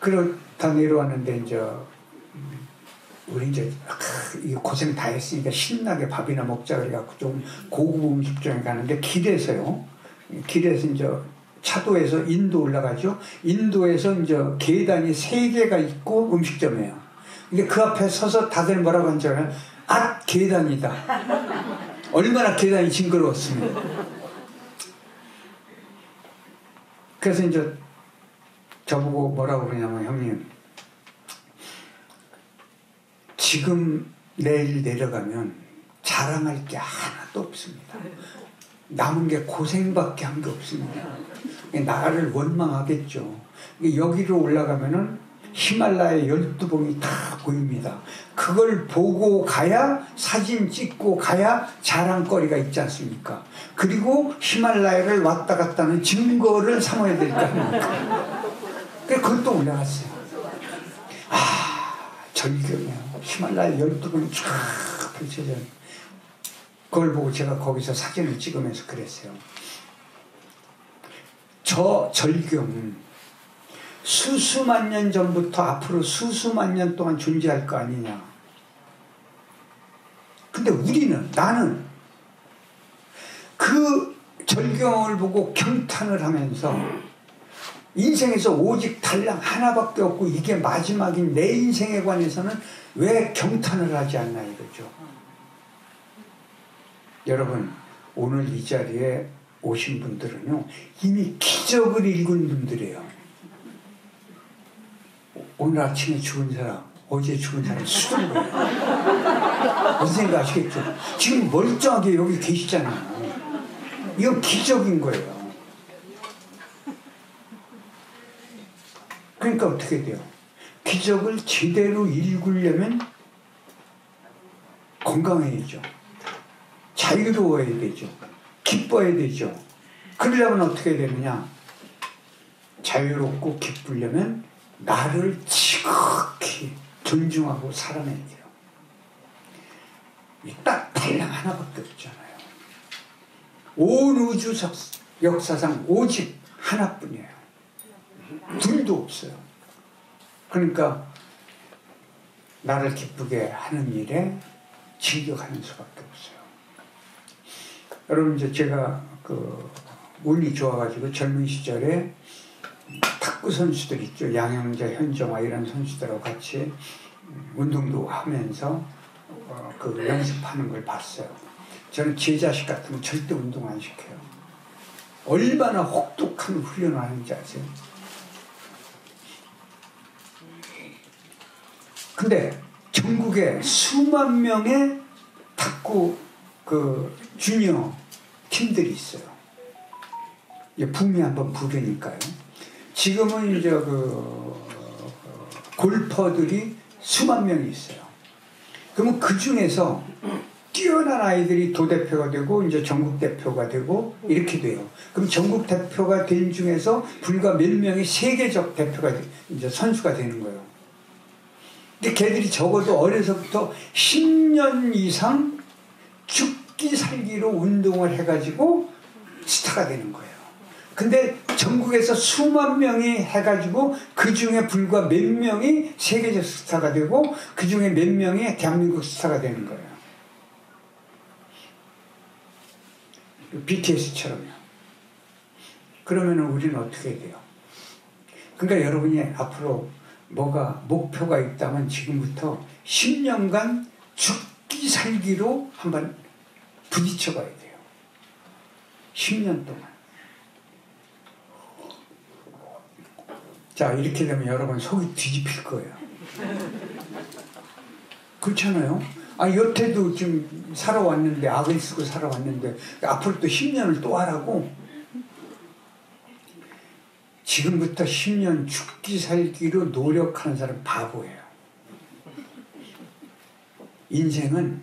그렇다 내려왔는데 이제 우리 이제 고생 다 했으니까 신나게 밥이나 먹자 그래갖고 좀 고급 음식점에 가는데 길에서요. 길에서 이제 차도에서 인도 올라가죠. 인도에서 이제 계단이 3개가 있고 음식점이에요. 근데 그 앞에 서서 다들 뭐라고 하는 줄 알아요? 아, 계단이다. 얼마나 계단이 징그러웠습니다. 그래서 이제 저보고 뭐라고 그러냐면 형님 지금 내일 내려가면 자랑할 게 하나도 없습니다. 남은 게 고생밖에 한 게 없습니다. 나라를 원망하겠죠. 여기로 올라가면은 히말라야 12봉이 다 보입니다. 그걸 보고 가야 사진 찍고 가야 자랑거리가 있지 않습니까? 그리고 히말라야를 왔다 갔다 하는 증거를 삼아야 될 거 아닙니까? 그래서 그것도 올라갔어요. 아, 절경이에요. 히말라야 12봉이 쫙 펼쳐져요. 그걸 보고 제가 거기서 사진을 찍으면서 그랬어요. 저 절경은 수수만 년 전부터 앞으로 수수만 년 동안 존재할 거 아니냐. 근데 우리는, 나는 그 절경을 보고 경탄을 하면서 인생에서 오직 달랑 하나밖에 없고 이게 마지막인 내 인생에 관해서는 왜 경탄을 하지 않나 이거죠. 여러분, 오늘 이 자리에 오신 분들은요, 이미 기적을 읽은 분들이에요. 오늘 아침에 죽은 사람, 어제 죽은 사람 수준 거예요. 무슨 생각 아시겠죠? 지금 멀쩡하게 여기 계시잖아요. 이건 기적인 거예요. 그러니까 어떻게 돼요? 기적을 제대로 읽으려면 건강해야죠. 자유로워야 되죠. 기뻐야 되죠. 그러려면 어떻게 되느냐? 자유롭고 기쁘려면 나를 지극히 존중하고 사랑해야 돼요. 딱 달랑 하나밖에 없잖아요. 온 우주 역사상 오직 하나뿐이에요. 둘도 없어요. 그러니까 나를 기쁘게 하는 일에 즐겨가는 수밖에 없어요. 여러분, 이제 제가 운이 좋아가지고 젊은 시절에 탁구 선수들 있죠. 양영자, 현정화 이런 선수들하고 같이 운동도 하면서 연습하는 걸 봤어요. 저는 제 자식 같으면 절대 운동 안 시켜요. 얼마나 혹독한 훈련을 하는지 아세요? 근데 전국에 수만 명의 탁구 주니어 팀들이 있어요. 이제 붐이 한번 부르니까요. 지금은 이제 골퍼들이 수만 명이 있어요. 그러면 그 중에서 뛰어난 아이들이 도대표가 되고 이제 전국 대표가 되고 이렇게 돼요. 그럼 전국 대표가 된 중에서 불과 몇 명이 세계적 대표가 이제 선수가 되는 거예요. 근데 걔들이 적어도 어려서부터 10년 이상 죽기 살기로 운동을 해가지고 스타가 되는 거예요. 근데 전국에서 수만 명이 해가지고 그 중에 불과 몇 명이 세계적 스타가 되고 그 중에 몇 명이 대한민국 스타가 되는 거예요. BTS처럼요. 그러면 우리는 어떻게 해야 돼요? 그러니까 여러분이 앞으로 뭐가 목표가 있다면 지금부터 10년간 죽기 살기로 한번 부딪혀 봐야 돼요. 10년 동안. 자, 이렇게 되면 여러분 속이 뒤집힐 거예요. 그렇잖아요? 아, 여태도 지금 살아왔는데, 악을 쓰고 살아왔는데, 앞으로 또 10년을 또 하라고? 지금부터 10년 죽기 살기로 노력하는 사람 바보예요. 인생은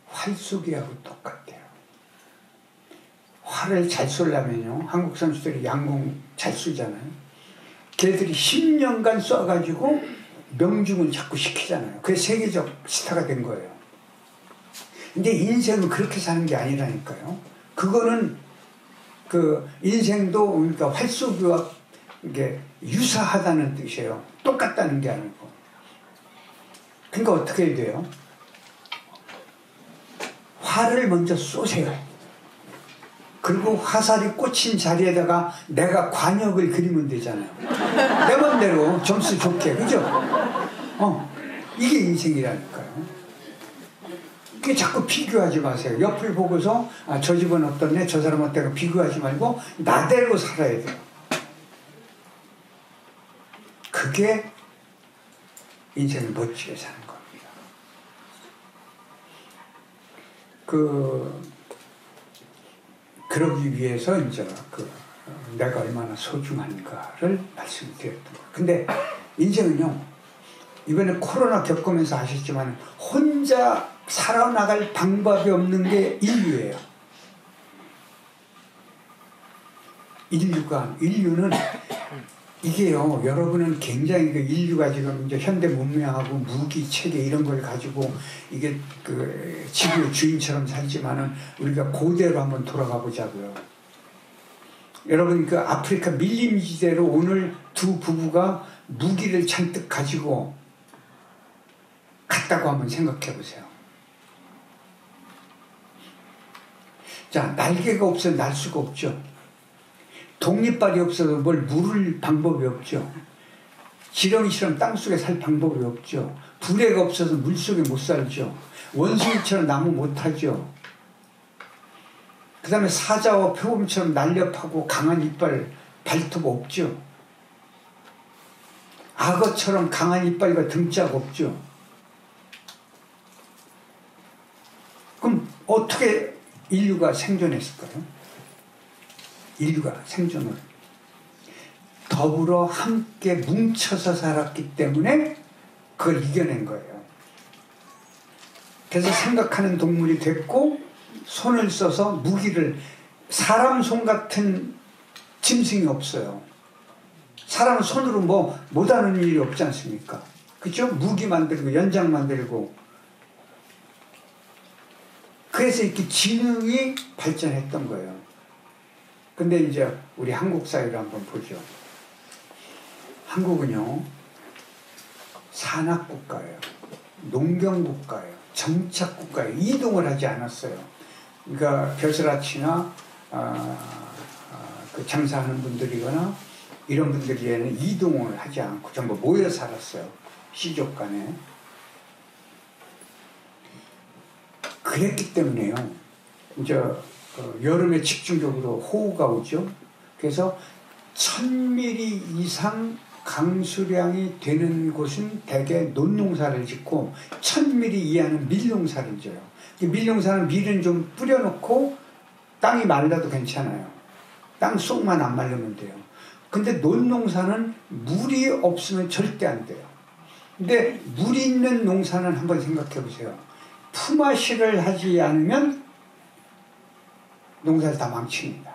활쏘기하고 똑같아요. 활을 잘 쏘려면요, 한국 선수들이 양궁 잘 쏘잖아요. 걔들이 10년간 쏴가지고 명중을 자꾸 시키잖아요. 그게 세계적 스타가 된 거예요. 근데 인생은 그렇게 사는 게 아니라니까요. 그거는 그 인생도 그러니까 활쏘기와 이게 유사하다는 뜻이에요. 똑같다는 게 아니고. 그러니까 어떻게 해야 돼요? 활을 먼저 쏘세요. 그리고 화살이 꽂힌 자리에다가 내가 관역을 그리면 되잖아요. 내 맘대로 점수 좋게, 그죠? 이게 인생이라니까요. 그게 자꾸 비교하지 마세요. 옆을 보고서 아, 저 집은 어떻네, 저 사람 어때가 비교하지 말고 나대로 살아야 돼요. 그게 인생을 멋지게 사는 겁니다. 그러기 위해서 이제 내가 얼마나 소중한가를 말씀드렸던 거예요. 근데 인생은요, 이번에 코로나 겪으면서 아셨지만 혼자 살아나갈 방법이 없는 게 인류예요. 인류는 이게요, 여러분은 굉장히 그 인류가 지금 이제 현대 문명하고 무기 체계 이런 걸 가지고 이게 그 지구의 주인처럼 살지만은 우리가 고대로 한번 돌아가 보자고요. 여러분 그 아프리카 밀림지대로 오늘 두 부부가 무기를 잔뜩 가지고 갔다고 한번 생각해 보세요. 자, 날개가 없어서 날 수가 없죠. 독립발이 없어서 뭘 물을 방법이 없죠. 지렁이처럼 땅속에 살 방법이 없죠. 부레가 없어서 물속에 못 살죠. 원숭이처럼 나무 못 하죠. 그 다음에 사자와 표범처럼 날렵하고 강한 이빨, 발톱 없죠. 악어처럼 강한 이빨과 등짝 없죠. 그럼 어떻게 인류가 생존했을까요? 인류가 생존을 더불어 함께 뭉쳐서 살았기 때문에 그걸 이겨낸 거예요. 그래서 생각하는 동물이 됐고 손을 써서 무기를, 사람 손 같은 짐승이 없어요. 사람은 손으로 뭐 못하는 일이 없지 않습니까? 그렇죠? 무기 만들고 연장 만들고. 그래서 이렇게 지능이 발전했던 거예요. 근데 이제 우리 한국 사회를 한번 보죠. 한국은요, 산악국가예요. 농경국가예요. 정착국가예요. 이동을 하지 않았어요. 그러니까 벼슬아치나 그 장사하는 분들이거나 이런 분들에는 이동을 하지 않고 전부 모여 살았어요. 시족 간에. 그랬기 때문에요. 이제 여름에 집중적으로 호우가 오죠. 그래서 1000mm 이상 강수량이 되는 곳은 대개 논농사를 짓고 1000mm 이하는 밀농사를 져요. 밀농사는 밀은 좀 뿌려놓고 땅이 말라도 괜찮아요. 땅 속만 안 말르면 돼요. 근데 논농사는 물이 없으면 절대 안 돼요. 근데 물 있는 농사는 한번 생각해 보세요. 품앗이를 하지 않으면 농사를 다 망칩니다.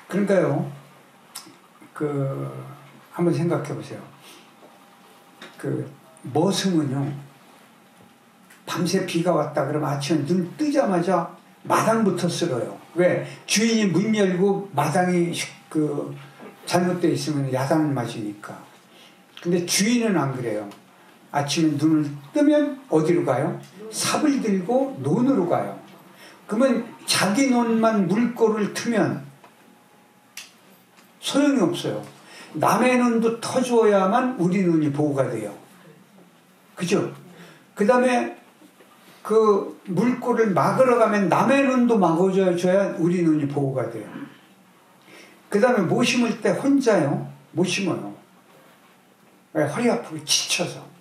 그러니까요, 한번 생각해 보세요. 머슴은요, 밤새 비가 왔다 그러면 아침에 눈 뜨자마자 마당부터 쓸어요. 왜? 주인이 문 열고 마당이 잘못되어 있으면 야단을 맞으니까. 근데 주인은 안 그래요. 아침에 눈을 뜨면 어디로 가요? 삽을 들고 논으로 가요. 그러면 자기 논만 물꼬를 트면 소용이 없어요. 남의 논도 터줘야만 우리 논이 보호가 돼요. 그죠? 그 다음에 그 물꼬를 막으러 가면 남의 논도 막아줘야 우리 논이 보호가 돼요. 그 다음에 못 심을 때 혼자요? 못 심어요. 왜? 허리 아프고 지쳐서.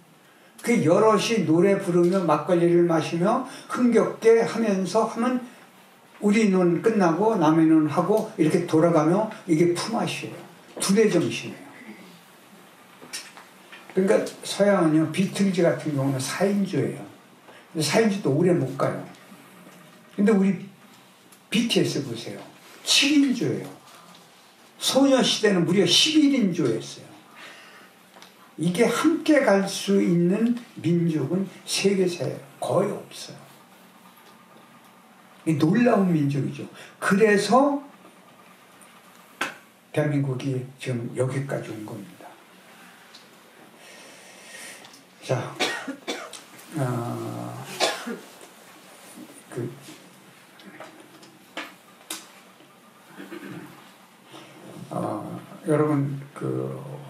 그 여럿이 노래 부르며 막걸리를 마시며 흥겹게 하면서 하면 우리 논 끝나고 남의 논 하고 이렇게 돌아가며 이게 품앗이에요. 둘의 정신이에요. 그러니까 서양은요, 비틀즈 같은 경우는 4인조예요. 4인조도 오래 못 가요. 근데 우리 BTS 보세요. 7인조예요. 소녀시대는 무려 11인조였어요. 이게 함께 갈 수 있는 민족은 세계사에 거의 없어요. 놀라운 민족이죠. 그래서 대한민국이 지금 여기까지 온 겁니다. 자, 여러분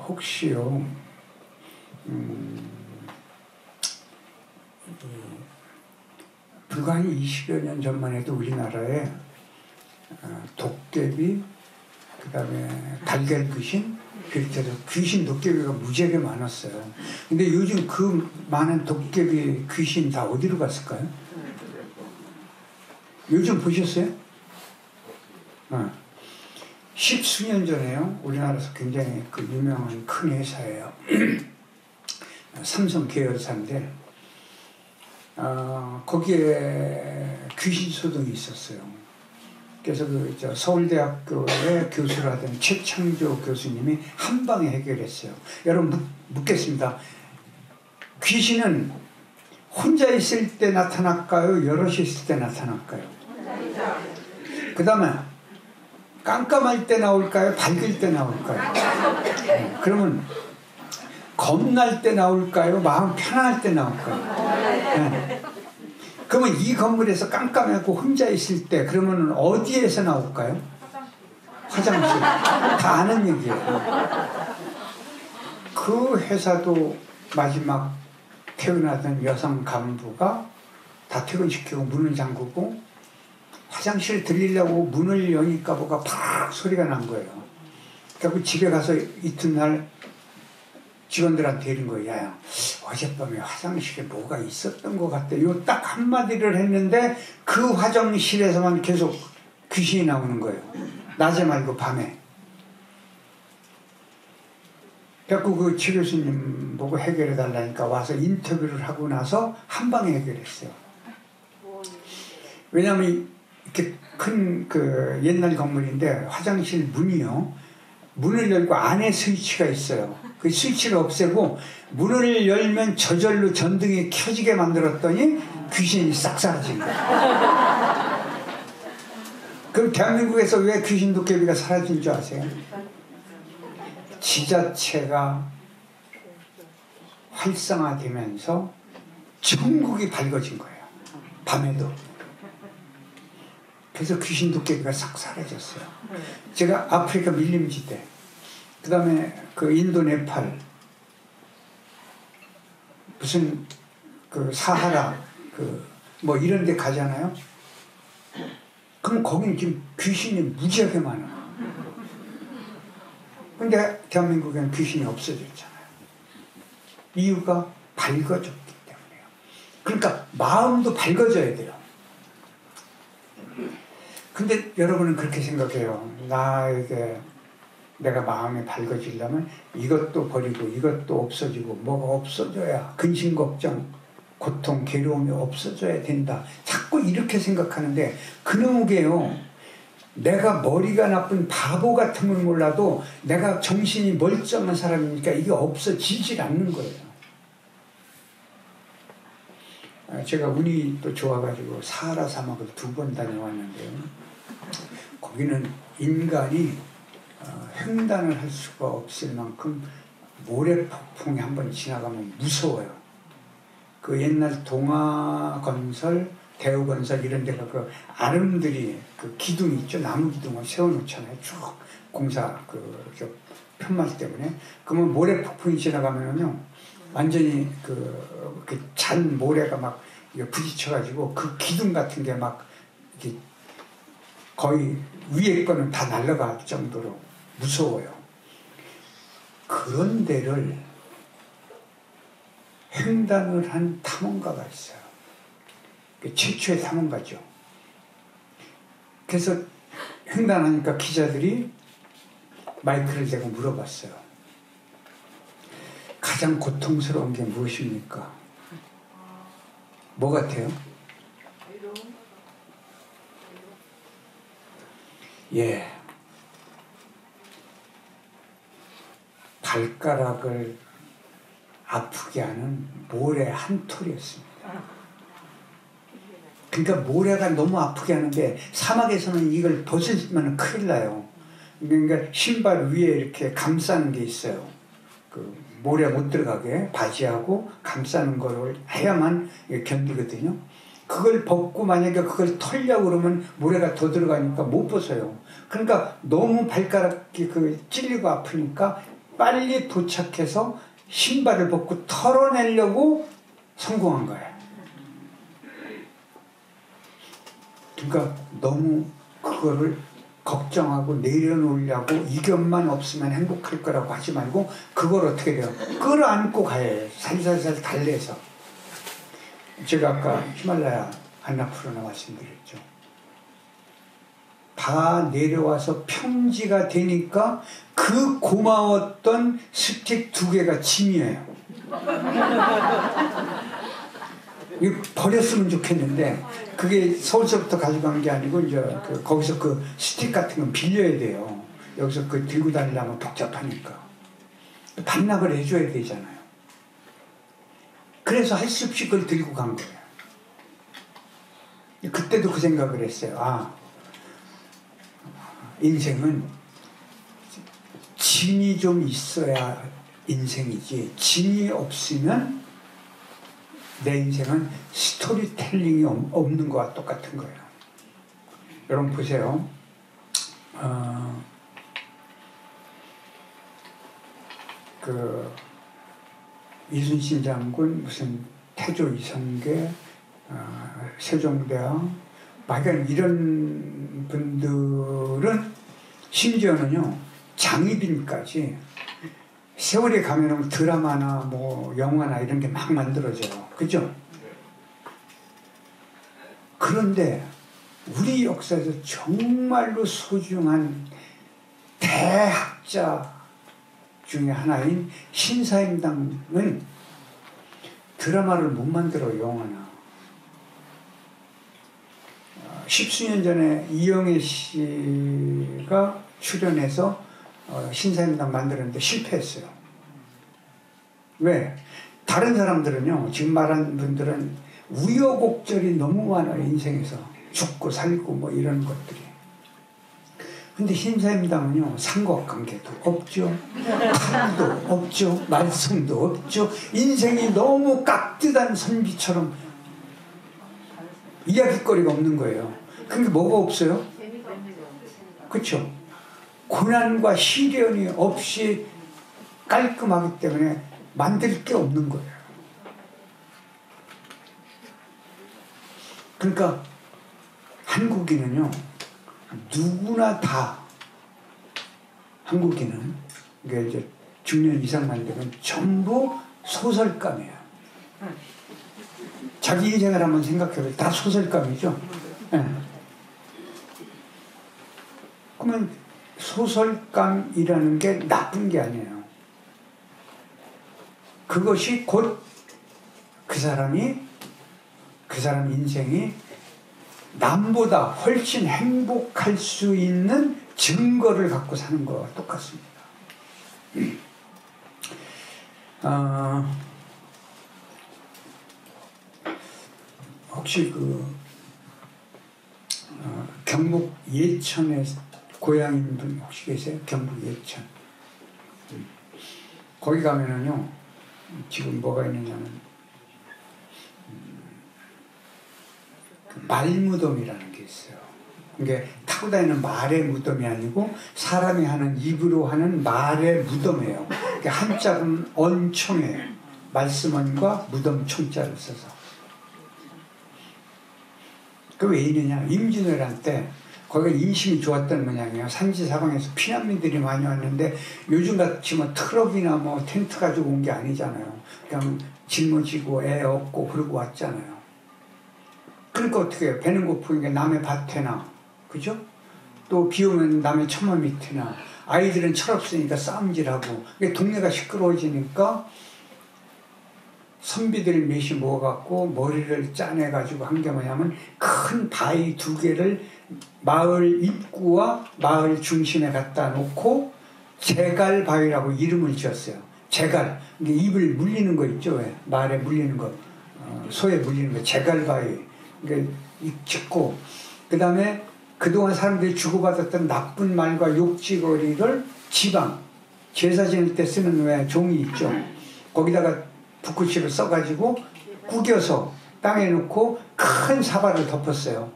혹시요 불과 한 20여 년 전만 해도 우리나라에 도깨비, 그 다음에 달걀 귀신, 비롯해서 귀신, 도깨비가 무지하게 많았어요. 근데 요즘 그 많은 도깨비, 귀신 다 어디로 갔을까요? 요즘 보셨어요? 10수년 전에요. 우리나라에서 굉장히 유명한 큰 회사예요. 삼성 계열사인데, 거기에 귀신 소동이 있었어요. 그래서 서울대학교의 교수를 하던 최창조 교수님이 한 방에 해결했어요. 여러분 묻겠습니다. 귀신은 혼자 있을 때 나타날까요? 여럿이 있을 때 나타날까요? 그 다음에 깜깜할 때 나올까요? 밝을 때 나올까요? 그러면 겁날 때 나올까요? 마음 편안할 때 나올까요? 네. 그러면 이 건물에서 깜깜하고 혼자 있을 때 그러면 어디에서 나올까요? 화장실. 다 아는 얘기예요. 그 회사도 마지막 퇴근하던 여성 간부가 다 퇴근시키고 문을 잠그고 화장실 들리려고 문을 여니까 뭐가 팍 소리가 난 거예요. 그래서 집에 가서 이튿날 직원들한테 이런 거예요. 야, 어젯밤에 화장실에 뭐가 있었던 것 같아. 요 딱 한마디를 했는데 그 화장실에서만 계속 귀신이 나오는 거예요. 낮에 말고 밤에. 그래서 그 최 교수님 보고 해결해 달라니까 와서 인터뷰를 하고 나서 한 방에 해결했어요. 왜냐하면 이렇게 큰 옛날 건물인데 화장실 문이요. 문을 열고 안에 스위치가 있어요. 그 스위치를 없애고 문을 열면 저절로 전등이 켜지게 만들었더니 귀신이 싹 사라진 거예요. 그럼 대한민국에서 왜 귀신 도깨비가 사라진 줄 아세요? 지자체가 활성화되면서 전국이 밝아진 거예요. 밤에도. 그래서 귀신 도깨비가 싹 사라졌어요. 제가 아프리카 밀림지대, 그 다음에 인도 네팔, 무슨 사하라, 뭐 이런 데 가잖아요. 그럼 거기는 지금 귀신이 무지하게 많아요. 근데 대한민국에는 귀신이 없어졌잖아요. 이유가 밝아졌기 때문에요. 그러니까 마음도 밝아져야 돼요. 근데 여러분은 그렇게 생각해요. 나에게 내가 마음이 밝아지려면 이것도 버리고 이것도 없어지고 뭐가 없어져야 근심 걱정 고통 괴로움이 없어져야 된다. 자꾸 이렇게 생각하는데 그놈에게요. 내가 머리가 나쁜 바보 같으면 몰라도 내가 정신이 멀쩡한 사람이니까 이게 없어지질 않는 거예요. 제가 운이 또 좋아가지고 사하라 사막을 2번 다녀왔는데요. 거기는 인간이 횡단을 할 수가 없을 만큼 모래폭풍이 한번 지나가면 무서워요. 그 옛날 동아건설, 대우건설 이런 데가 그 아름들이 그 기둥 있죠. 나무 기둥을 세워놓잖아요. 쭉 공사 저 편말 때문에. 그러면 모래폭풍이 지나가면요. 완전히 그 잔 모래가 막 부딪혀가지고 그 기둥 같은 게 막 거의 위에 거는 다 날아갈 정도로 무서워요. 그런 데를 횡단을 한 탐험가가 있어요. 최초의 탐험가죠. 그래서 횡단하니까 기자들이 마이크를 대고 물어봤어요. 가장 고통스러운 게 무엇입니까? 뭐 같아요? 예. 발가락을 아프게 하는 모래 한 톨이었습니다. 그러니까 모래가 너무 아프게 하는데 사막에서는 이걸 벗으면 큰일 나요. 그러니까 신발 위에 이렇게 감싸는 게 있어요. 그 모래 못 들어가게 바지하고 감싸는 거를 해야만 견디거든요. 그걸 벗고 만약에 그걸 털려고 그러면 모래가 더 들어가니까 못 벗어요. 그러니까 너무 발가락이 찔리고 아프니까 빨리 도착해서 신발을 벗고 털어내려고 성공한 거예요. 그러니까 너무 그거를 걱정하고 내려놓으려고 이견만 없으면 행복할 거라고 하지 말고 그걸 어떻게 돼요? 끌어안고 가야 해요. 살살살 달래서. 제가 아까 히말라야 안나푸르나 말씀드렸죠. 다 내려와서 평지가 되니까 그 고마웠던 스틱 2개가 짐이에요. 이거 버렸으면 좋겠는데 그게 서울서부터 가져간 게 아니고 이제 거기서 그 스틱 같은 건 빌려야 돼요. 여기서 그 들고 다니려면 복잡하니까 반납을 해줘야 되잖아요. 그래서 할 수 없이 그걸 들고 간 거예요. 그때도 그 생각을 했어요. 아, 인생은 짐이 좀 있어야 인생이지 짐이 없으면 내 인생은 스토리텔링이 없는 거와 똑같은 거예요. 여러분 보세요. 이순신 장군 무슨 태조 이성계 세종대왕 막 이런 분들은 심지어는요 장희빈까지 세월에 가면은 드라마나 뭐 영화나 이런 게 막 만들어져요. 그죠? 그런데 우리 역사에서 정말로 소중한 대학자 중에 하나인 신사임당은 드라마를 못 만들어 영화나. 10수년 전에 이영애 씨가 출연해서 신사임당 만들었는데 실패했어요. 왜? 다른 사람들은요, 지금 말한 분들은 우여곡절이 너무 많아요, 인생에서. 죽고 살고 뭐 이런 것들이. 근데 신사임당은요, 삼각관계도 없죠. 탈도 없죠. 말썽도 없죠. 인생이 너무 깍듯한 선비처럼 이야기거리가 없는 거예요. 그게 뭐가 없어요? 그렇죠? 고난과 시련이 없이 깔끔하기 때문에 만들 게 없는 거예요. 그러니까 한국인은요, 누구나 다 한국인은 이게 이제 중년 이상만 되면 전부 소설감이에요. 자기 인생을 한번 생각해보면 다 소설감이죠. 네. 그러면 소설감이라는 게 나쁜 게 아니에요. 그것이 곧 그 사람 인생이 남보다 훨씬 행복할 수 있는 증거를 갖고 사는 거와 똑같습니다. 혹시 경북 예천에 고향인 분 혹시 계세요? 경북 예천. 거기 가면은요, 지금 뭐가 있느냐면, 말무덤이라는 게 있어요. 이게 타고 다니는 말의 무덤이 아니고 사람이 하는 입으로 하는 말의 무덤이에요. 한자는 언총이에요. 말씀언과 무덤 총자를 써서. 그 왜 있느냐? 임진왜란 때 거기가 인심이 좋았던 모양이에요. 산지 사방에서 피난민들이 많이 왔는데 요즘같이 뭐 트럭이나 뭐 텐트 가지고 온 게 아니잖아요. 그냥 짊어지고 애 업고 그러고 왔잖아요. 그러니까 어떻게 해요? 배는 고프니까 남의 밭에나, 그죠? 또 비 오면 남의 처마 밑에나, 아이들은 철없으니까 싸움질하고, 동네가 시끄러워지니까 선비들 몇이 모아갖고 머리를 짜내가지고 한 게 뭐냐면 큰 바위 2개를 마을 입구와 마을 중심에 갖다 놓고 제갈바위라고 이름을 지었어요. 제갈, 입을 물리는 거 있죠? 왜? 말에 물리는 거, 소에 물리는 거, 제갈바위. 그러니까 짓고, 그 다음에 그동안 사람들이 주고받았던 나쁜 말과 욕지거리를 지방, 제사 지낼 때 쓰는 왜 종이 있죠? 거기다가 붓글씨를 써가지고 구겨서 땅에 놓고 큰 사발을 덮었어요.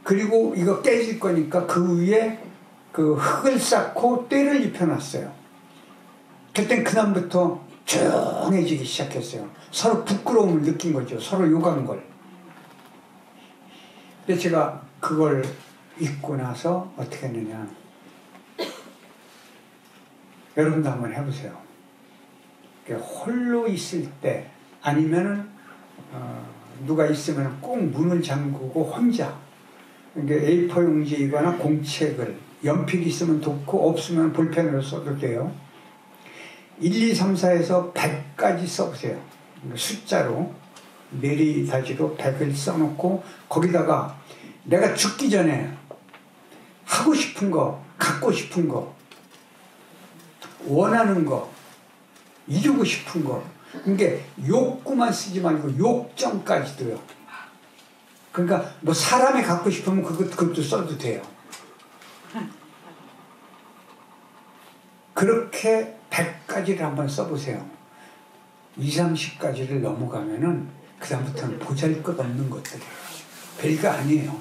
그리고 이거 깨질 거니까 그 위에 그 흙을 쌓고 때를 입혀놨어요. 그땐 그다음부터 조용해지기 시작했어요. 서로 부끄러움을 느낀 거죠. 서로 욕한 걸. 근데 제가 그걸 읽고 나서 어떻게 했느냐. 여러분도 한번 해보세요. 홀로 있을 때 아니면은 누가 있으면 꼭 문을 잠그고 혼자 A4 용지이거나 공책을 연필 있으면 좋고 없으면 볼펜으로 써도 돼요. 1, 2, 3, 4에서 100까지 써보세요. 숫자로 내리다지로 100을 써놓고 거기다가 내가 죽기 전에 하고 싶은 거, 갖고 싶은 거, 원하는 거, 이루고 싶은 거, 그러니까 욕구만 쓰지 말고 욕정까지도요. 그러니까 뭐 사람이 갖고 싶으면 그것도 써도 돼요. 그렇게 100가지를 한번 써보세요. 20, 30가지를 넘어가면은 그 다음부터는 보잘것없는 것들이에요. 별거 아니에요.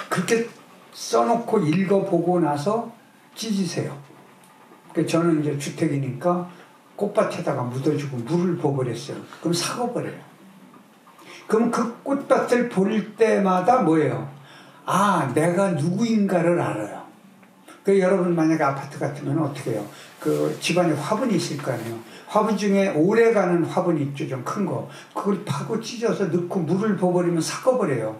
그렇게 써놓고 읽어보고 나서 찢으세요. 저는 이제 주택이니까 꽃밭에다가 묻어주고 물을 부어버렸어요. 그럼 삭아버려요. 그럼 그 꽃밭을 볼 때마다 뭐예요? 아, 내가 누구인가를 알아요. 여러분 만약에 아파트 같으면 어떻게 해요? 그 집안에 화분이 있을 거 아니에요. 화분 중에 오래가는 화분이 있죠. 좀 큰 거. 그걸 파고 찢어서 넣고 물을 부어버리면 삭아버려요.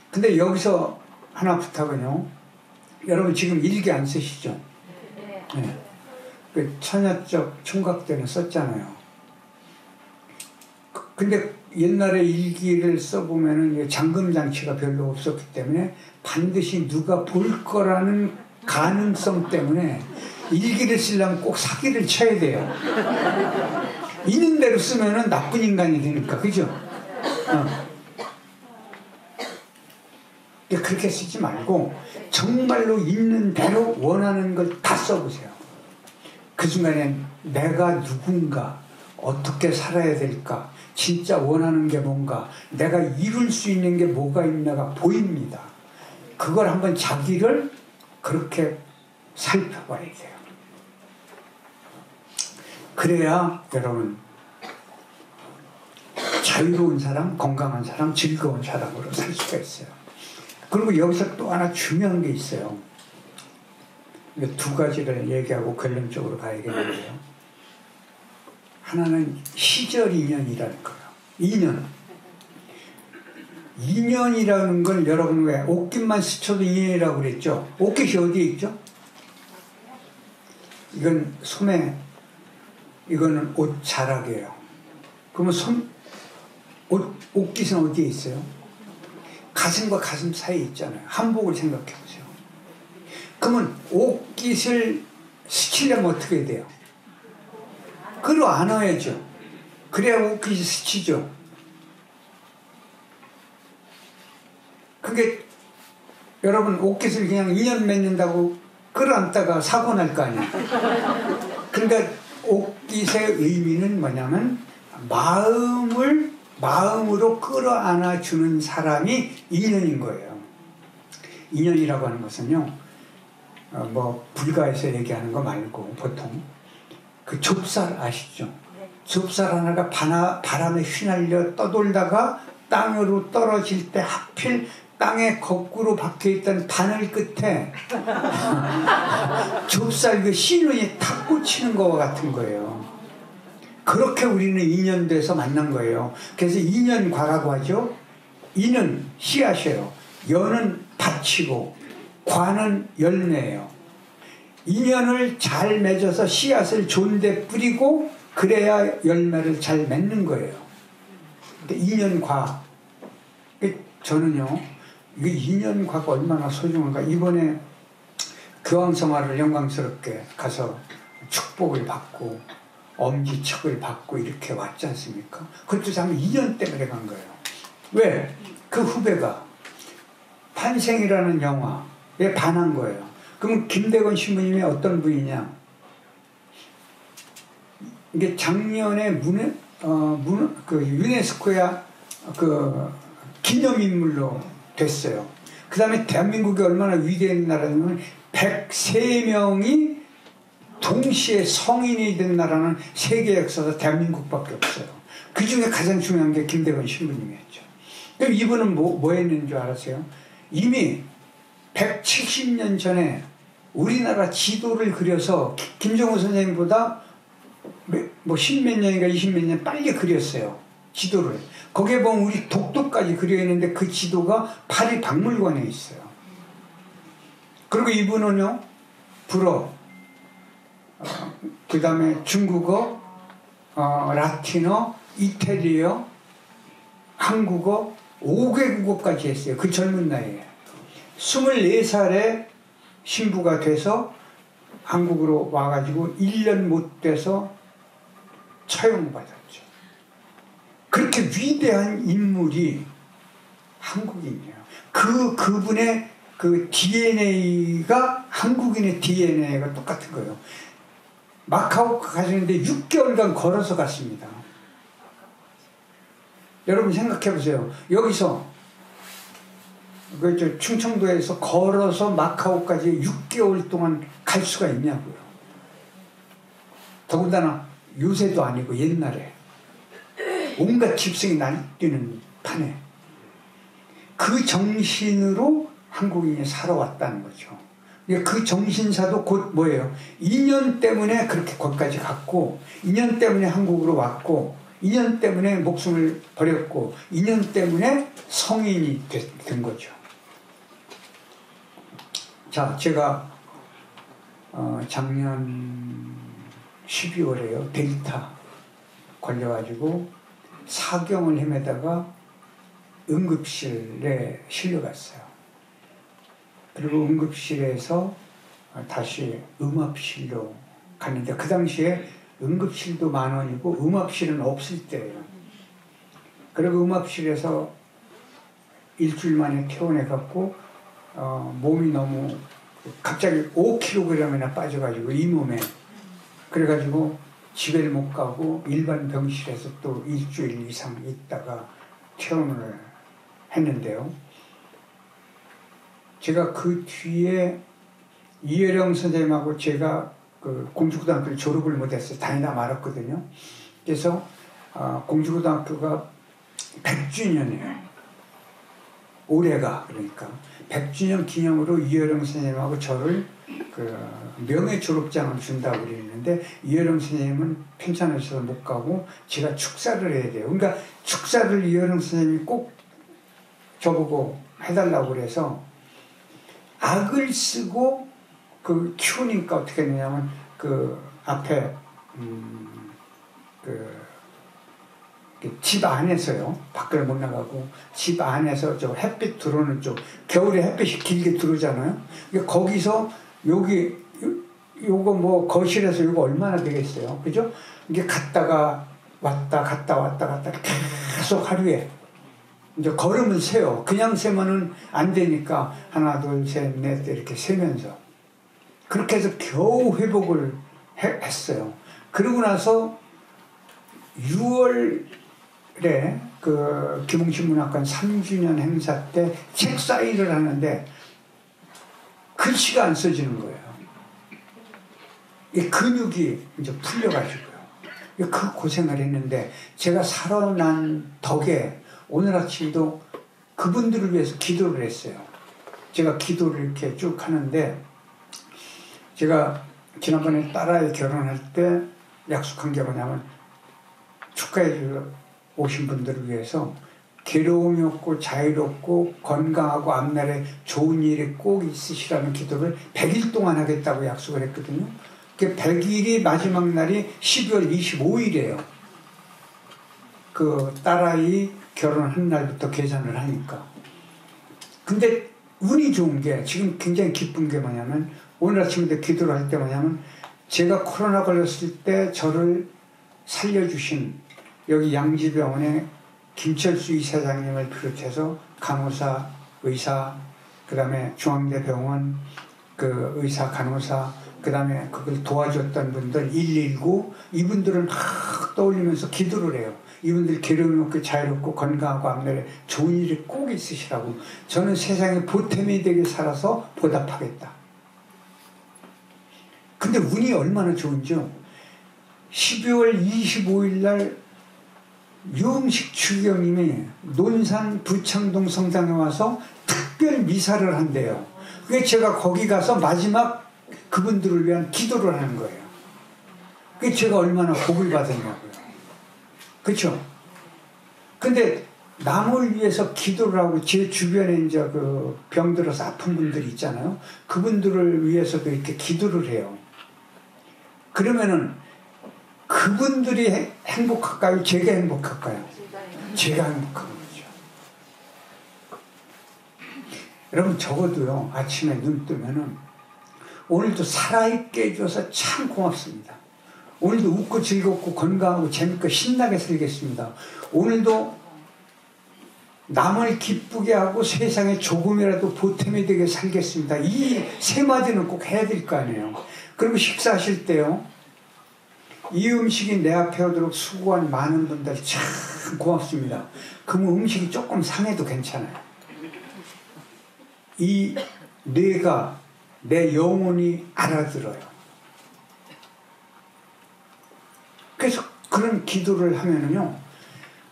근데 여기서 하나 부탁은요. 여러분 지금 일기 안 쓰시죠? 네. 그 천야적 총각 때는 썼잖아요. 근데 옛날에 일기를 써보면은 잠금 장치가 별로 없었기 때문에 반드시 누가 볼 거라는 가능성 때문에 일기를 쓰려면 꼭 사기를 쳐야 돼요. 있는 대로 쓰면은 나쁜 인간이 되니까, 그죠? 그렇게 쓰지 말고 정말로 있는 대로 원하는 걸 다 써보세요. 그 순간에 내가 누군가, 어떻게 살아야 될까, 진짜 원하는 게 뭔가, 내가 이룰 수 있는 게 뭐가 있나가 보입니다. 그걸 한번 자기를 그렇게 살펴봐야 돼요. 그래야 여러분 자유로운 사람, 건강한 사람, 즐거운 사람으로 살 수가 있어요. 그리고 여기서 또 하나 중요한 게 있어요. 2가지를 얘기하고 결론적으로 가야겠는데요. 하나는 시절 인연이라는 거예요. 인연. 인연이라는 걸 여러분 왜 옷깃만 스쳐도 인연이라고 그랬죠? 옷깃이 어디에 있죠? 이건 소매, 이거는 옷자락이에요. 그러면 옷깃은 어디에 있어요? 가슴과 가슴 사이에 있잖아요. 한복을 생각해 보세요. 그러면 옷깃을 스치려면 어떻게 돼요? 끌어 안아야죠. 그래야 옷깃이 스치죠. 그게 여러분 옷깃을 그냥 2년 맺는다고 끌어안다가 사고 날 거 아니에요. 그러니까 옷깃의 의미는 뭐냐면 마음으로 끌어안아 주는 사람이 인연인 거예요. 인연이라고 하는 것은요, 뭐 불가에서 얘기하는 거 말고 보통 그 좁쌀 아시죠? 좁쌀 하나가 바람에 휘날려 떠돌다가 땅으로 떨어질 때 하필 땅에 거꾸로 박혀있던 바늘 끝에 좁쌀 그 신운이 탁 꽂히는 것과 같은 거예요. 그렇게 우리는 인연돼서 만난 거예요. 그래서 인연과라고 하죠. 인은 씨앗이에요. 연은 밭이고 과는 열매예요. 인연을 잘 맺어서 씨앗을 좋은데 뿌리고 그래야 열매를 잘 맺는 거예요. 인연과. 저는요, 이 인연과가 얼마나 소중한가. 이번에 교황성화를 영광스럽게 가서 축복을 받고 엄지척을 받고 이렇게 왔지 않습니까? 그것도 참 인연 때문에 간 거예요. 왜? 그 후배가 탄생이라는 영화에 반한 거예요. 그럼 김대건 신부님이 어떤 분이냐? 이게 작년에 그 유네스코야 그 기념인물로 됐어요. 그 다음에 대한민국이 얼마나 위대한 나라냐면 103명이 동시에 성인이 된 나라는 세계 역사에서 대한민국밖에 없어요. 그 중에 가장 중요한 게 김대건 신부님이었죠. 그럼 이분은 뭐 했는 줄 알았어요? 이미 170년 전에 우리나라 지도를 그려서 김정은 선생님보다 뭐 10몇 년인가 20몇 년 빨리 그렸어요. 지도를. 거기에 보면 우리 독도까지 그려있는데 그 지도가 파리 박물관에 있어요. 그리고 이분은요, 불어, 그 다음에 중국어, 라틴어, 이태리어, 한국어, 5개국어까지 했어요. 그 젊은 나이에. 24살에 신부가 돼서 한국으로 와가지고 1년 못 돼서 처형받았죠. 그렇게 위대한 인물이 한국인이에요. 그분의 그 DNA가 한국인의 DNA가 똑같은 거예요. 마카오 가시는데 6개월간 걸어서 갔습니다. 여러분 생각해 보세요. 여기서 그 충청도에서 걸어서 마카오까지 6개월 동안 갈 수가 있냐고요. 더군다나 요새도 아니고 옛날에 온갖 집승이 날뛰는 판에 그 정신으로 한국인이 살아왔다는 거죠. 그 정신사도 곧 뭐예요? 인연 때문에 그렇게 거기까지 갔고, 인연 때문에 한국으로 왔고, 인연 때문에 목숨을 버렸고, 인연 때문에 성인이 된 거죠. 자, 제가 작년 12월에요. 델타 걸려가지고 사경을 헤매다가 응급실에 실려갔어요. 그리고 응급실에서 다시 음압실로 갔는데 그 당시에 응급실도 10,000원이고 음압실은 없을 때예요. 그리고 음압실에서 일주일 만에 퇴원해갖고 몸이 너무 갑자기 5kg이나 빠져가지고 이 몸에 그래가지고 집에 못 가고 일반 병실에서 또 일주일 이상 있다가 퇴원을 했는데요. 제가 그 뒤에 이혜령 선생님하고 제가 그 공주고등학교를 졸업을 못했어요. 다니다 말았거든요. 그래서 공주고등학교가 100주년이에요. 올해가 그러니까 100주년 기념으로 이혜령 선생님하고 저를 그 명예 졸업장을 준다고 그랬는데 이혜령 선생님은 편찮으셔서 못 가고 제가 축사를 해야 돼요. 그러니까 축사를 이혜령 선생님이 꼭 저보고 해달라고 그래서 악을 쓰고 그 키우니까 어떻게 했냐면 그 앞에 집 안에서요. 밖을 못 나가고 집 안에서 저 햇빛 들어오는 쪽 겨울에 햇빛이 길게 들어오잖아요. 거기서 요거 뭐 거실에서 요거 얼마나 되겠어요. 그죠? 이게 갔다가 왔다 갔다 계속 하루에 이제 걸음을 세요. 그냥 세면은 안 되니까 하나 둘 셋 넷 이렇게 세면서 그렇게 해서 겨우 회복을 했어요. 그러고 나서 6월에 그 김홍신문학관 3주년 행사 때 책 사인을 하는데 글씨가 안 써지는 거예요. 이 근육이 이제 풀려가지고요. 그 고생을 했는데 제가 살아난 덕에 오늘 아침도 그분들을 위해서 기도를 했어요. 제가 기도를 이렇게 쭉 하는데 제가 지난번에 딸아이 결혼할 때 약속한 게 뭐냐면 축하해 주러 오신 분들을 위해서 괴로움이 없고 자유롭고 건강하고 앞날에 좋은 일이 꼭 있으시라는 기도를 100일 동안 하겠다고 약속을 했거든요. 그 100일이 마지막 날이 12월 25일이에요. 그 딸아이 결혼한 날부터 계산을 하니까. 근데 운이 좋은 게 지금 굉장히 기쁜 게 뭐냐면 오늘 아침에 기도를 할 때 뭐냐면 제가 코로나 걸렸을 때 저를 살려주신 여기 양지병원의 김철수 이사장님을 비롯해서 간호사, 의사, 그 다음에 중앙대병원 그 의사, 간호사, 그 다음에 그걸 도와줬던 분들 119 이분들을 막 떠올리면서 기도를 해요. 이분들 괴로움이 없고 자유롭고 건강하고 앞날에 좋은 일이 꼭 있으시라고. 저는 세상에 보탬이 되게 살아서 보답하겠다. 근데 운이 얼마나 좋은지요. 12월 25일 날 유흥식 추기경님이 논산 부창동 성당에 와서 특별 미사를 한대요. 그게 제가 거기 가서 마지막 그분들을 위한 기도를 하는 거예요. 그게 제가 얼마나 복을 받았냐고요. 그렇죠? 근데 남을 위해서 기도를 하고 제 주변에 이제 그 병들어서 아픈 분들이 있잖아요. 그분들을 위해서도 이렇게 기도를 해요. 그러면은 그분들이 행복할까요? 제가 행복할까요? 제가 행복한 거죠. 여러분 적어도요 아침에 눈 뜨면은 오늘도 살아있게 해줘서 참 고맙습니다. 오늘도 웃고 즐겁고 건강하고 재밌고 신나게 살겠습니다. 오늘도 남을 기쁘게 하고 세상에 조금이라도 보탬이 되게 살겠습니다. 이 세 마디는 꼭 해야 될 거 아니에요. 그리고 식사하실 때요. 이 음식이 내 앞에 오도록 수고한 많은 분들 참 고맙습니다. 그러면 음식이 조금 상해도 괜찮아요. 이 뇌가 내 영혼이 알아들어요. 그래서 그런 기도를 하면은요,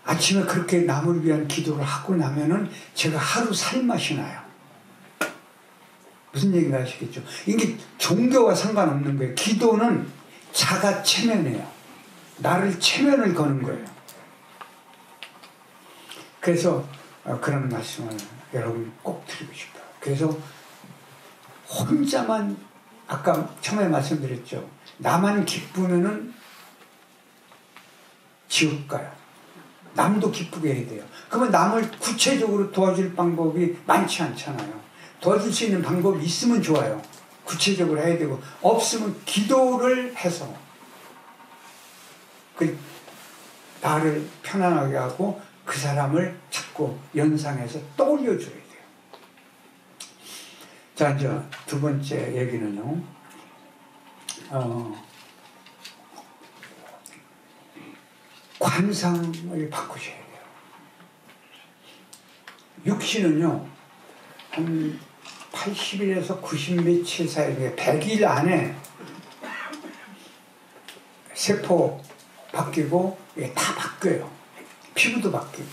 아침에 그렇게 남을 위한 기도를 하고 나면은 제가 하루 살맛이 나요. 무슨 얘기인지 아시겠죠? 이게 종교와 상관없는 거예요. 기도는 자가 체면이에요. 나를 체면을 거는 거예요. 그래서 그런 말씀을 여러분 꼭 드리고 싶어요. 그래서 혼자만 아까 처음에 말씀드렸죠. 나만 기쁘면은 지옥 가요. 남도 기쁘게 해야 돼요. 그러면 남을 구체적으로 도와줄 방법이 많지 않잖아요. 도와줄 수 있는 방법이 있으면 좋아요. 구체적으로 해야 되고 없으면 기도를 해서 그 나를 편안하게 하고 그 사람을 자꾸 연상해서 떠올려줘야 돼요. 자, 이제 두 번째 얘기는요. 관상을 바꾸셔야 돼요. 육신은요, 한 80일에서 90 며칠 사이에 100일 안에 세포 바뀌고 다 바뀌어요. 피부도 바뀌고.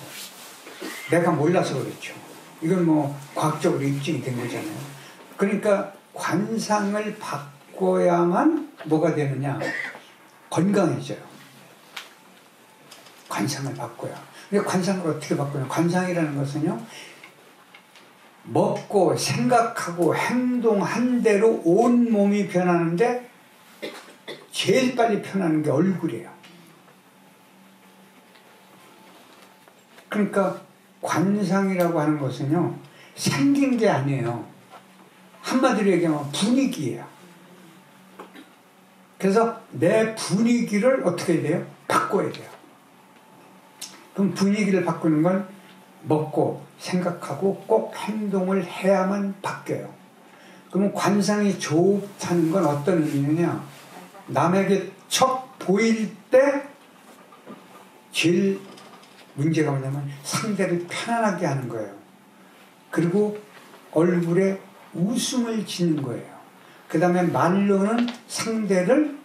내가 몰라서 그렇죠. 이건 뭐 과학적으로 입증이 된 거잖아요. 그러니까 관상을 바꿔야만 뭐가 되느냐? 건강해져요. 관상을 바꿔야. 그러니까 관상을 어떻게 바꾸냐? 관상이라는 것은요, 먹고 생각하고 행동한 대로 온 몸이 변하는데 제일 빨리 변하는 게 얼굴이에요. 그러니까 관상이라고 하는 것은요, 생긴 게 아니에요. 한마디로 얘기하면 분위기예요. 그래서 내 분위기를 어떻게 해야 돼요? 바꿔야 돼요. 그럼 분위기를 바꾸는 건 먹고 생각하고 꼭 행동을 해야만 바뀌어요. 그러면 관상이 좋다는 건 어떤 의미냐? 남에게 척 보일 때 제일 문제가 뭐냐면 상대를 편안하게 하는 거예요. 그리고 얼굴에 웃음을 짓는 거예요. 그 다음에 말로는 상대를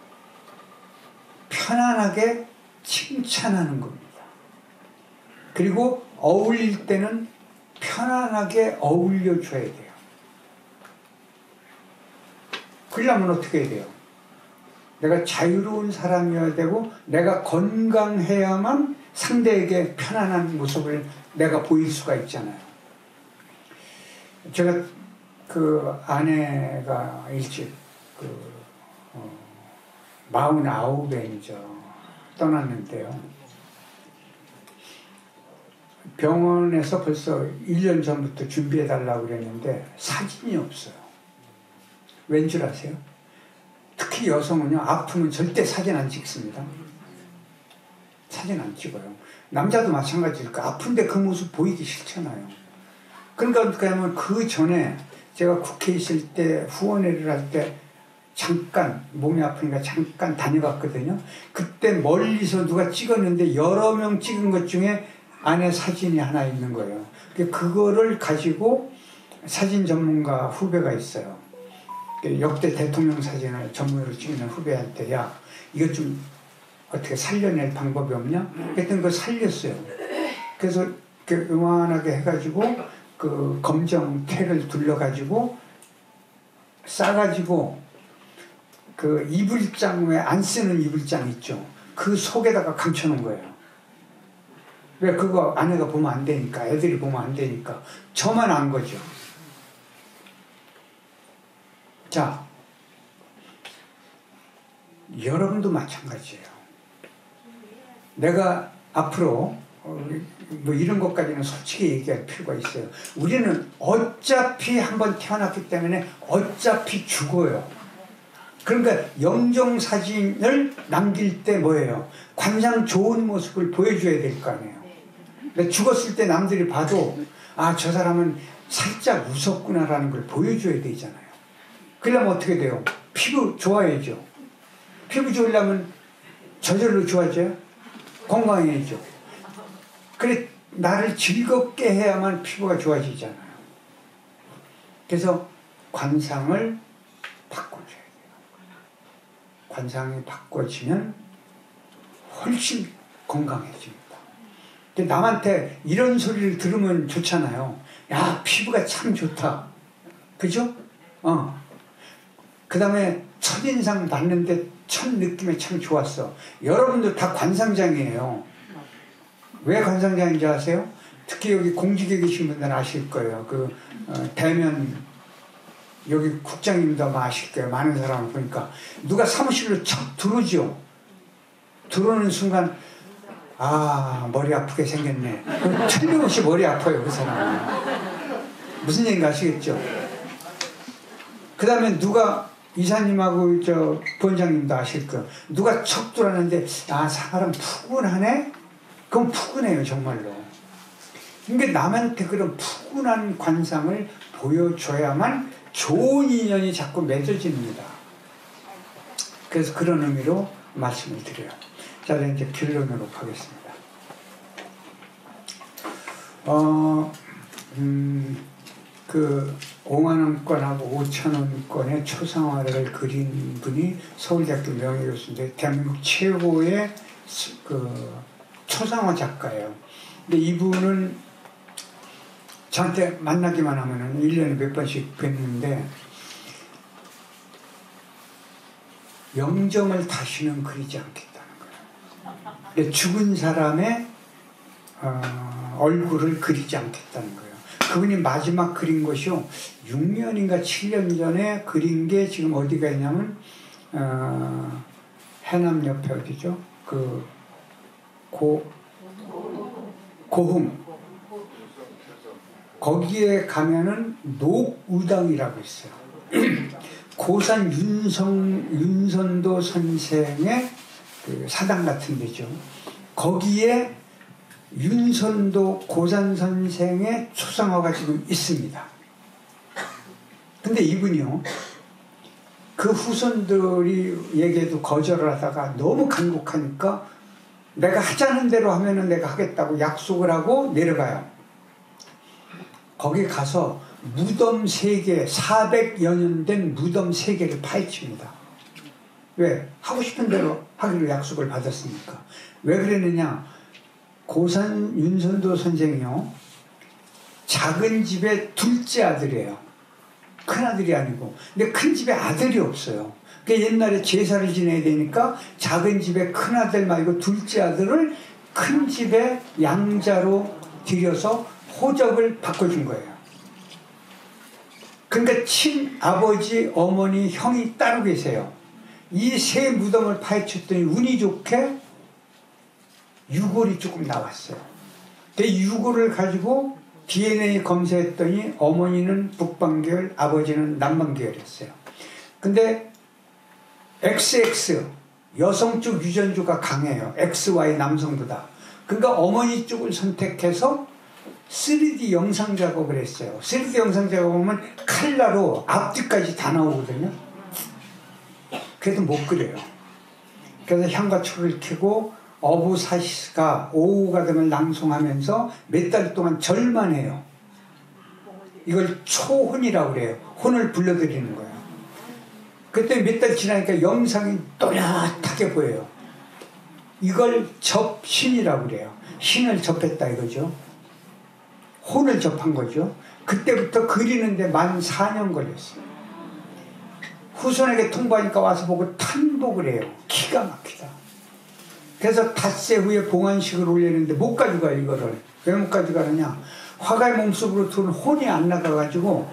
편안하게 칭찬하는 겁니다. 그리고 어울릴 때는 편안하게 어울려줘야 돼요. 그러려면 어떻게 해야 돼요? 내가 자유로운 사람이어야 되고 내가 건강해야만 상대에게 편안한 모습을 내가 보일 수가 있잖아요. 제가 그 아내가 일찍 49에 이제 떠났는데요. 병원에서 벌써 1년 전부터 준비해달라고 그랬는데 사진이 없어요. 왠 줄 아세요? 특히 여성은요, 아프면 절대 사진 안 찍습니다. 사진 안 찍어요. 남자도 마찬가지니까 아픈데 그 모습 보이기 싫잖아요. 그러니까 어떻게 하면 그 전에 제가 국회에 있을 때 후원회를 할 때 잠깐 몸이 아프니까 잠깐 다녀갔거든요. 그때 멀리서 누가 찍었는데 여러 명 찍은 것 중에 아내 사진이 하나 있는 거예요. 그거를 가지고 사진 전문가 후배가 있어요. 역대 대통령 사진을 전문으로 찍는 후배한테 야 이것 좀 어떻게 살려낼 방법이 없냐? 그랬더니 그걸 살렸어요. 그래서 이렇게 요만하게 해가지고 그 검정테를 둘러가지고 싸가지고 그 이불장 왜 안 쓰는 이불장 있죠? 그 속에다가 감춰놓은 거예요. 왜 그거 아내가 보면 안 되니까, 애들이 보면 안 되니까. 저만 안 거죠. 자, 여러분도 마찬가지예요. 내가 앞으로 뭐 이런 것까지는 솔직히 얘기할 필요가 있어요. 우리는 어차피 한번 태어났기 때문에 어차피 죽어요. 그러니까 영정사진을 남길 때 뭐예요? 관상 좋은 모습을 보여줘야 될 거 아니에요. 근데 죽었을 때 남들이 봐도 아, 저 사람은 살짝 웃었구나라는 걸 보여줘야 되잖아요. 그러려면 어떻게 돼요? 피부 좋아야죠. 피부 좋으려면 저절로 좋아져요? 건강해야죠. 그래, 나를 즐겁게 해야만 피부가 좋아지잖아요. 그래서 관상을 바꿔줘야 돼요. 관상이 바꿔지면 훨씬 건강해집니다. 근데 남한테 이런 소리를 들으면 좋잖아요. 야, 피부가 참 좋다. 그죠? 그 다음에 첫인상 봤는데 첫 느낌이 참 좋았어. 여러분들 다 관상장이에요. 왜 관상장인지 아세요? 특히 여기 공직에 계신 분들은 아실 거예요. 대면 여기 국장님도 아마 아실 거예요. 많은 사람을 보니까 누가 사무실로 척 들어오죠. 들어오는 순간 아, 머리 아프게 생겼네. 틀림없이 머리 아파요, 그 사람은. 무슨 얘기인가 아시겠죠? 그 다음에 누가 이사님하고 저 부원장님도 아실 거예요. 누가 척 들어왔는데 아, 사람 푸근하네? 그럼 푸근해요, 정말로. 그러니까 남한테 그런 푸근한 관상을 보여줘야만 좋은 인연이 자꾸 맺어집니다. 그래서 그런 의미로 말씀을 드려요. 자, 이제 결론으로 가겠습니다. 그 5만원권하고 5천원권의 초상화를 그린 분이 서울대학교 명예교수인데 대한민국 최고의 그 초상화 작가예요. 근데 이분은 저한테 만나기만 하면은 1년에 몇 번씩 뵙는데 영정을 다시는 그리지 않겠다는 거예요. 죽은 사람의 얼굴을 그리지 않겠다는 거예요. 그분이 마지막 그린 것이요 6년인가 7년 전에 그린 게 지금 어디가 있냐면 해남 옆에 어디죠? 그 고흥 거기에 가면은 녹우당이라고 있어요. 고산 윤선도 선생의 그 사당 같은 데죠. 거기에 윤선도 고산 선생의 초상화가 지금 있습니다. 근데 이분이요, 그 후손들이 얘기해도 거절을 하다가 너무 간곡하니까 내가 하자는 대로 하면은 내가 하겠다고 약속을 하고 내려가요. 거기 가서 무덤 3개, 400여 년 된 무덤 3개를 파헤칩니다. 왜? 하고 싶은 대로 하기로 약속을 받았으니까. 왜 그랬느냐? 고산 윤선도 선생이요, 작은 집의 둘째 아들이에요. 큰 아들이 아니고. 근데 큰 집에 아들이 없어요. 그러니까 옛날에 제사를 지내야 되니까 작은 집에 큰 아들 말고 둘째 아들을 큰 집에 양자로 들여서 호적을 바꿔준 거예요. 그러니까 친아버지, 어머니, 형이 따로 계세요. 이 3 무덤을 파헤쳤더니 운이 좋게 유골이 조금 나왔어요. 그 유골을 가지고 DNA 검사했더니 어머니는 북방계열, 아버지는 남방계열이었어요. 근데 XX, 여성 쪽 유전주가 강해요. XY 남성보다. 그러니까 어머니 쪽을 선택해서 3D 영상 작업을 했어요. 3D 영상 작업하면 칼라로 앞뒤까지 다 나오거든요. 그래도 못 그려요. 그래서 향과 초를 켜고 어부사시가 오후가 되면 낭송하면서 몇 달 동안 절만 해요. 이걸 초혼이라고 그래요. 혼을 불러들이는 거예요. 그때 몇 달 지나니까 영상이 또렷하게 보여요. 이걸 접신이라고 그래요. 신을 접했다 이거죠. 혼을 접한 거죠. 그때부터 그리는데 만 4년 걸렸어요. 후손에게 통보하니까 와서 보고 탄복을 해요. 기가 막히다. 그래서 닷새 후에 봉안식을 올리는데 못 가져가요, 이거를. 왜 못 가져가느냐? 화가의 몸속으로 들어온 혼이 안 나가가지고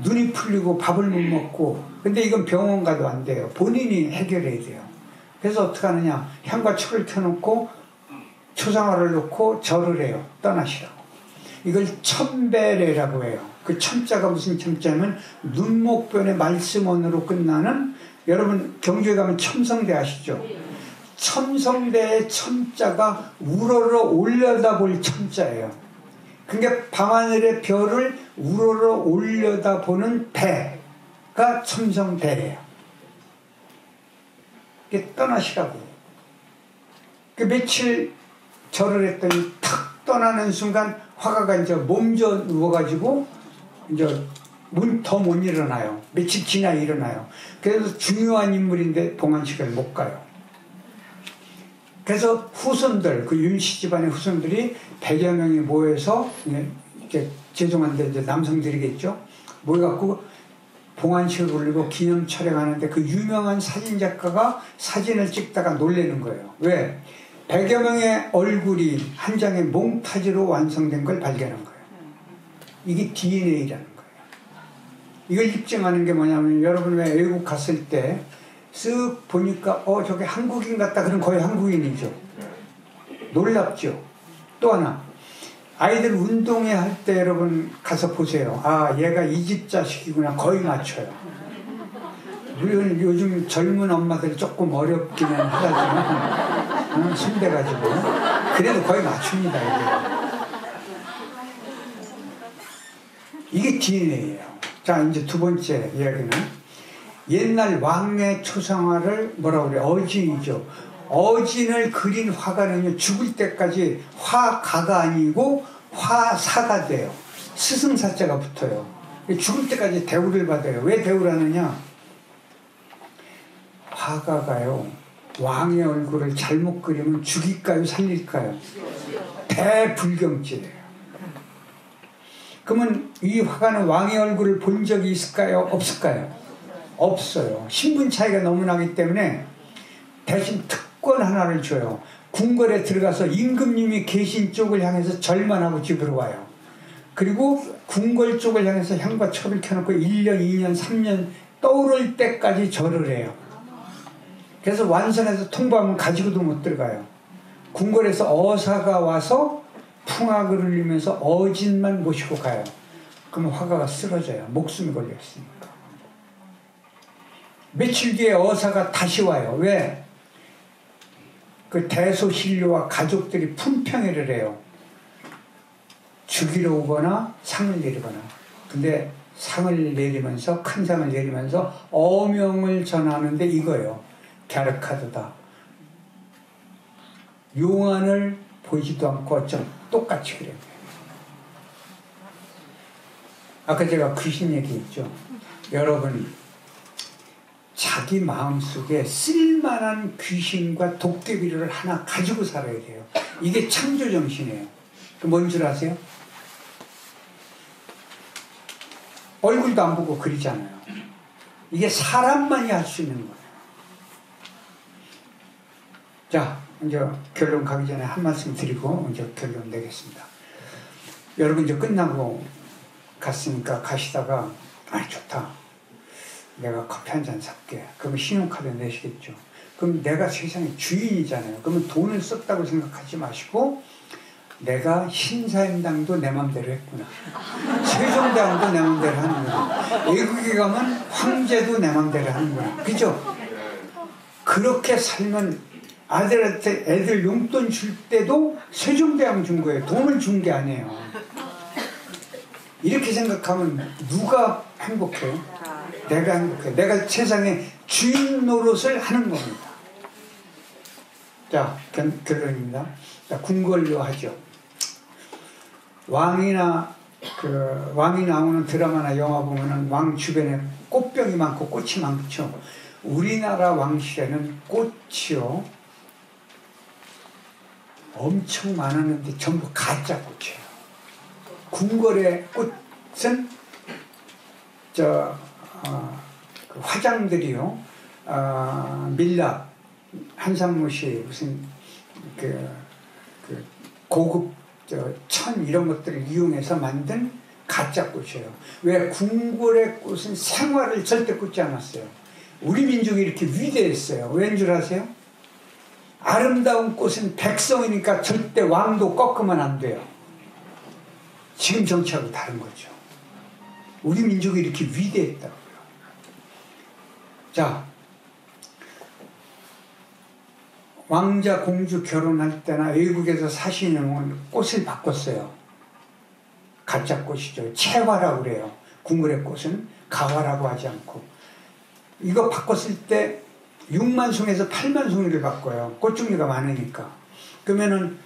눈이 풀리고 밥을 못 먹고. 근데 이건 병원 가도 안 돼요. 본인이 해결해야 돼요. 그래서 어떻게 하느냐? 향과 초를 켜놓고 초상화를 놓고 절을 해요. 떠나시라고. 이걸 천배례라고 해요. 그 천자가 무슨 천자면 눈목변의 말씀원으로 끝나는, 여러분 경주에 가면 첨성대 아시죠? 첨성대의 첨자가 우러러 올려다볼 첨자예요. 그러니까 밤하늘의 별을 우러러 올려다보는 배가 첨성대예요. 이게 떠나시라고. 그 며칠 절을 했더니 탁 떠나는 순간 화가가 이제 몸져 누워가지고 이제 더 못 일어나요. 며칠 지나 일어나요. 그래서 중요한 인물인데 봉안식을 못 가요. 그래서 후손들, 그 윤씨 집안의 후손들이 100여 명이 모여서, 이제 죄송한데 이제 남성들이겠죠? 모여갖고 봉안식을 올리고 기념 촬영하는데 그 유명한 사진작가가 사진을 찍다가 놀라는 거예요. 왜? 100여 명의 얼굴이 한 장의 몽타주로 완성된 걸 발견한 거예요. 이게 DNA라는 거예요. 이걸 입증하는 게 뭐냐면, 여러분 왜 외국 갔을 때 쓱 보니까 저게 한국인 같다, 그럼 거의 한국인이죠. 놀랍죠. 또 하나, 아이들 운동회 할 때 여러분 가서 보세요. 아, 얘가 이 집 자식이구나. 거의 맞춰요. 물론 요즘 젊은 엄마들이 조금 어렵기는 하지만 손대가지고 그래도 거의 맞춥니다. 이게 DNA예요. 자, 이제 두 번째 이야기는, 옛날 왕의 초상화를 뭐라고 그래요? 어진이죠. 어진을 그린 화가는요, 죽을 때까지 화가가 아니고 화사가 돼요. 스승사자가 붙어요. 죽을 때까지 대우를 받아요. 왜 대우를 하느냐? 화가가요, 왕의 얼굴을 잘못 그리면 죽일까요, 살릴까요? 대불경죄예요. 그러면 이 화가는 왕의 얼굴을 본 적이 있을까요, 없을까요? 없어요. 신분 차이가 너무 나기 때문에 대신 특권 하나를 줘요. 궁궐에 들어가서 임금님이 계신 쪽을 향해서 절만 하고 집으로 와요. 그리고 궁궐 쪽을 향해서 향과 초를 켜놓고 1년, 2년, 3년 떠오를 때까지 절을 해요. 그래서 완선에서 통보하면 가지고도 못 들어가요. 궁궐에서 어사가 와서 풍악을 흘리면서 어진만 모시고 가요. 그럼 화가가 쓰러져요. 목숨이 걸렸으니까. 며칠 뒤에 어사가 다시 와요. 왜? 그 대소신료와 가족들이 품평회를 해요. 죽이러 오거나 상을 내리거나. 근데 상을 내리면서, 큰 상을 내리면서 어명을 전하는데 이거예요. 갸르카드다. 용안을 보이지도 않고 어쩜 똑같이 그래요. 아까 제가 귀신 얘기했죠. 여러분, 자기 마음속에 쓸만한 귀신과 도깨비를 하나 가지고 살아야 돼요. 이게 창조정신이에요. 뭔 줄 아세요? 얼굴도 안 보고 그리잖아요. 이게 사람만이 할 수 있는 거예요. 자, 이제 결론 가기 전에 한 말씀 드리고 이제 결론 내겠습니다. 여러분 이제 끝나고 갔으니까 가시다가 좋다. 내가 커피 한 잔 살게. 그러면 신용카드 내시겠죠. 그럼 내가 세상의 주인이잖아요. 그러면 돈을 썼다고 생각하지 마시고 내가 신사임당도 내 맘대로 했구나. 세종대왕도 내 맘대로 하는구나. 외국에 가면 황제도 내 맘대로 하는구나. 그죠? 그렇게 살면 아들한테 애들 용돈 줄 때도 세종대왕 준 거예요. 돈을 준 게 아니에요. 이렇게 생각하면 누가 행복해요? 내가 행복해요. 내가 세상에 주인 노릇을 하는 겁니다. 자, 결론입니다. 자, 궁궐로 하죠. 왕이 나오는 드라마나 영화 보면은 왕 주변에 꽃병이 많고 꽃이 많죠. 우리나라 왕실에는 꽃이요 엄청 많았는데 전부 가짜 꽃이에요. 궁궐의 꽃은 그 화장들이요, 밀랍, 한산무시 무슨 그 고급 천 이런 것들을 이용해서 만든 가짜 꽃이에요. 왜? 궁궐의 꽃은 생화를 절대 꽂지 않았어요. 우리 민족이 이렇게 위대했어요. 왠 줄 아세요? 아름다운 꽃은 백성이니까 절대 왕도 꺾으면 안 돼요. 지금 정치하고 다른 거죠. 우리 민족이 이렇게 위대했다고요. 자, 왕자 공주 결혼할 때나 외국에서 사시는 꽃을 바꿨어요. 가짜 꽃이죠. 채화라고 그래요. 궁궐의 꽃은 가화라고 하지 않고. 이거 바꿨을 때 6만 송에서 8만 송이를 바꿔요. 꽃 종류가 많으니까. 그러면은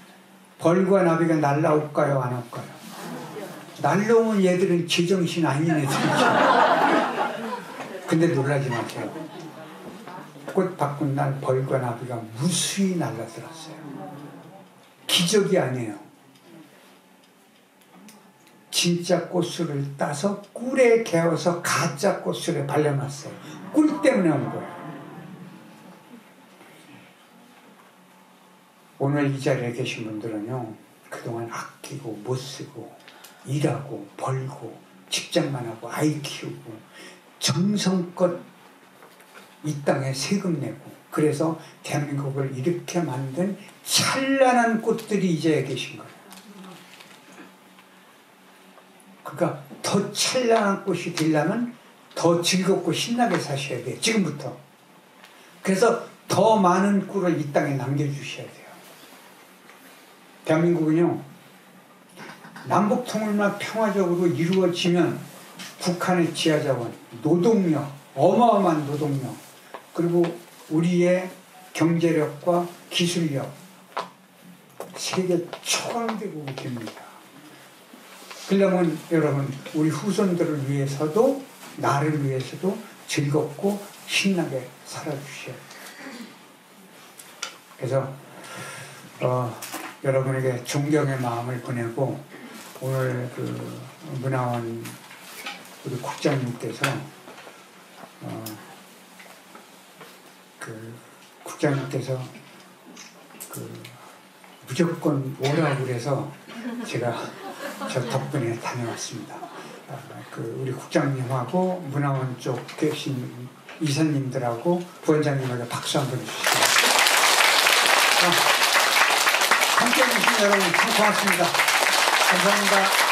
벌과 나비가 날라올까요? 안 올까요? 날라오면 얘들은 제정신 아닌 애들이죠. 근데 놀라지 마세요. 꽃 바꾼 날 벌과 나비가 무수히 날라들었어요. 기적이 아니에요. 진짜 꽃술을 따서 꿀에 개어서 가짜 꽃술에 발려놨어요. 꿀 때문에 온 거예요. 오늘 이 자리에 계신 분들은요, 그동안 아끼고 못 쓰고 일하고 벌고 직장만 하고 아이 키우고 정성껏 이 땅에 세금 내고 그래서 대한민국을 이렇게 만든 찬란한 꽃들이 이제 계신 거예요. 그러니까 더 찬란한 꽃이 되려면 더 즐겁고 신나게 사셔야 돼요. 지금부터. 그래서 더 많은 꿀을 이 땅에 남겨주셔야 돼요. 대한민국은요, 남북통일만 평화적으로 이루어지면 북한의 지하자원, 노동력, 어마어마한 노동력, 그리고 우리의 경제력과 기술력, 세계 초강대국이 됩니다. 그러면 여러분, 우리 후손들을 위해서도 나를 위해서도 즐겁고 신나게 살아주셔야 돼요. 그래서 여러분에게 존경의 마음을 보내고, 오늘 그 문화원 우리 국장님께서 국장님께서 무조건 오라고 그래서 제가 저 덕분에 다녀왔습니다. 우리 국장님하고 문화원 쪽 계신 이사님들하고 부원장님에게 박수 한번 주시죠. 함께해 주신 여러분 참 고맙습니다. 감사합니다.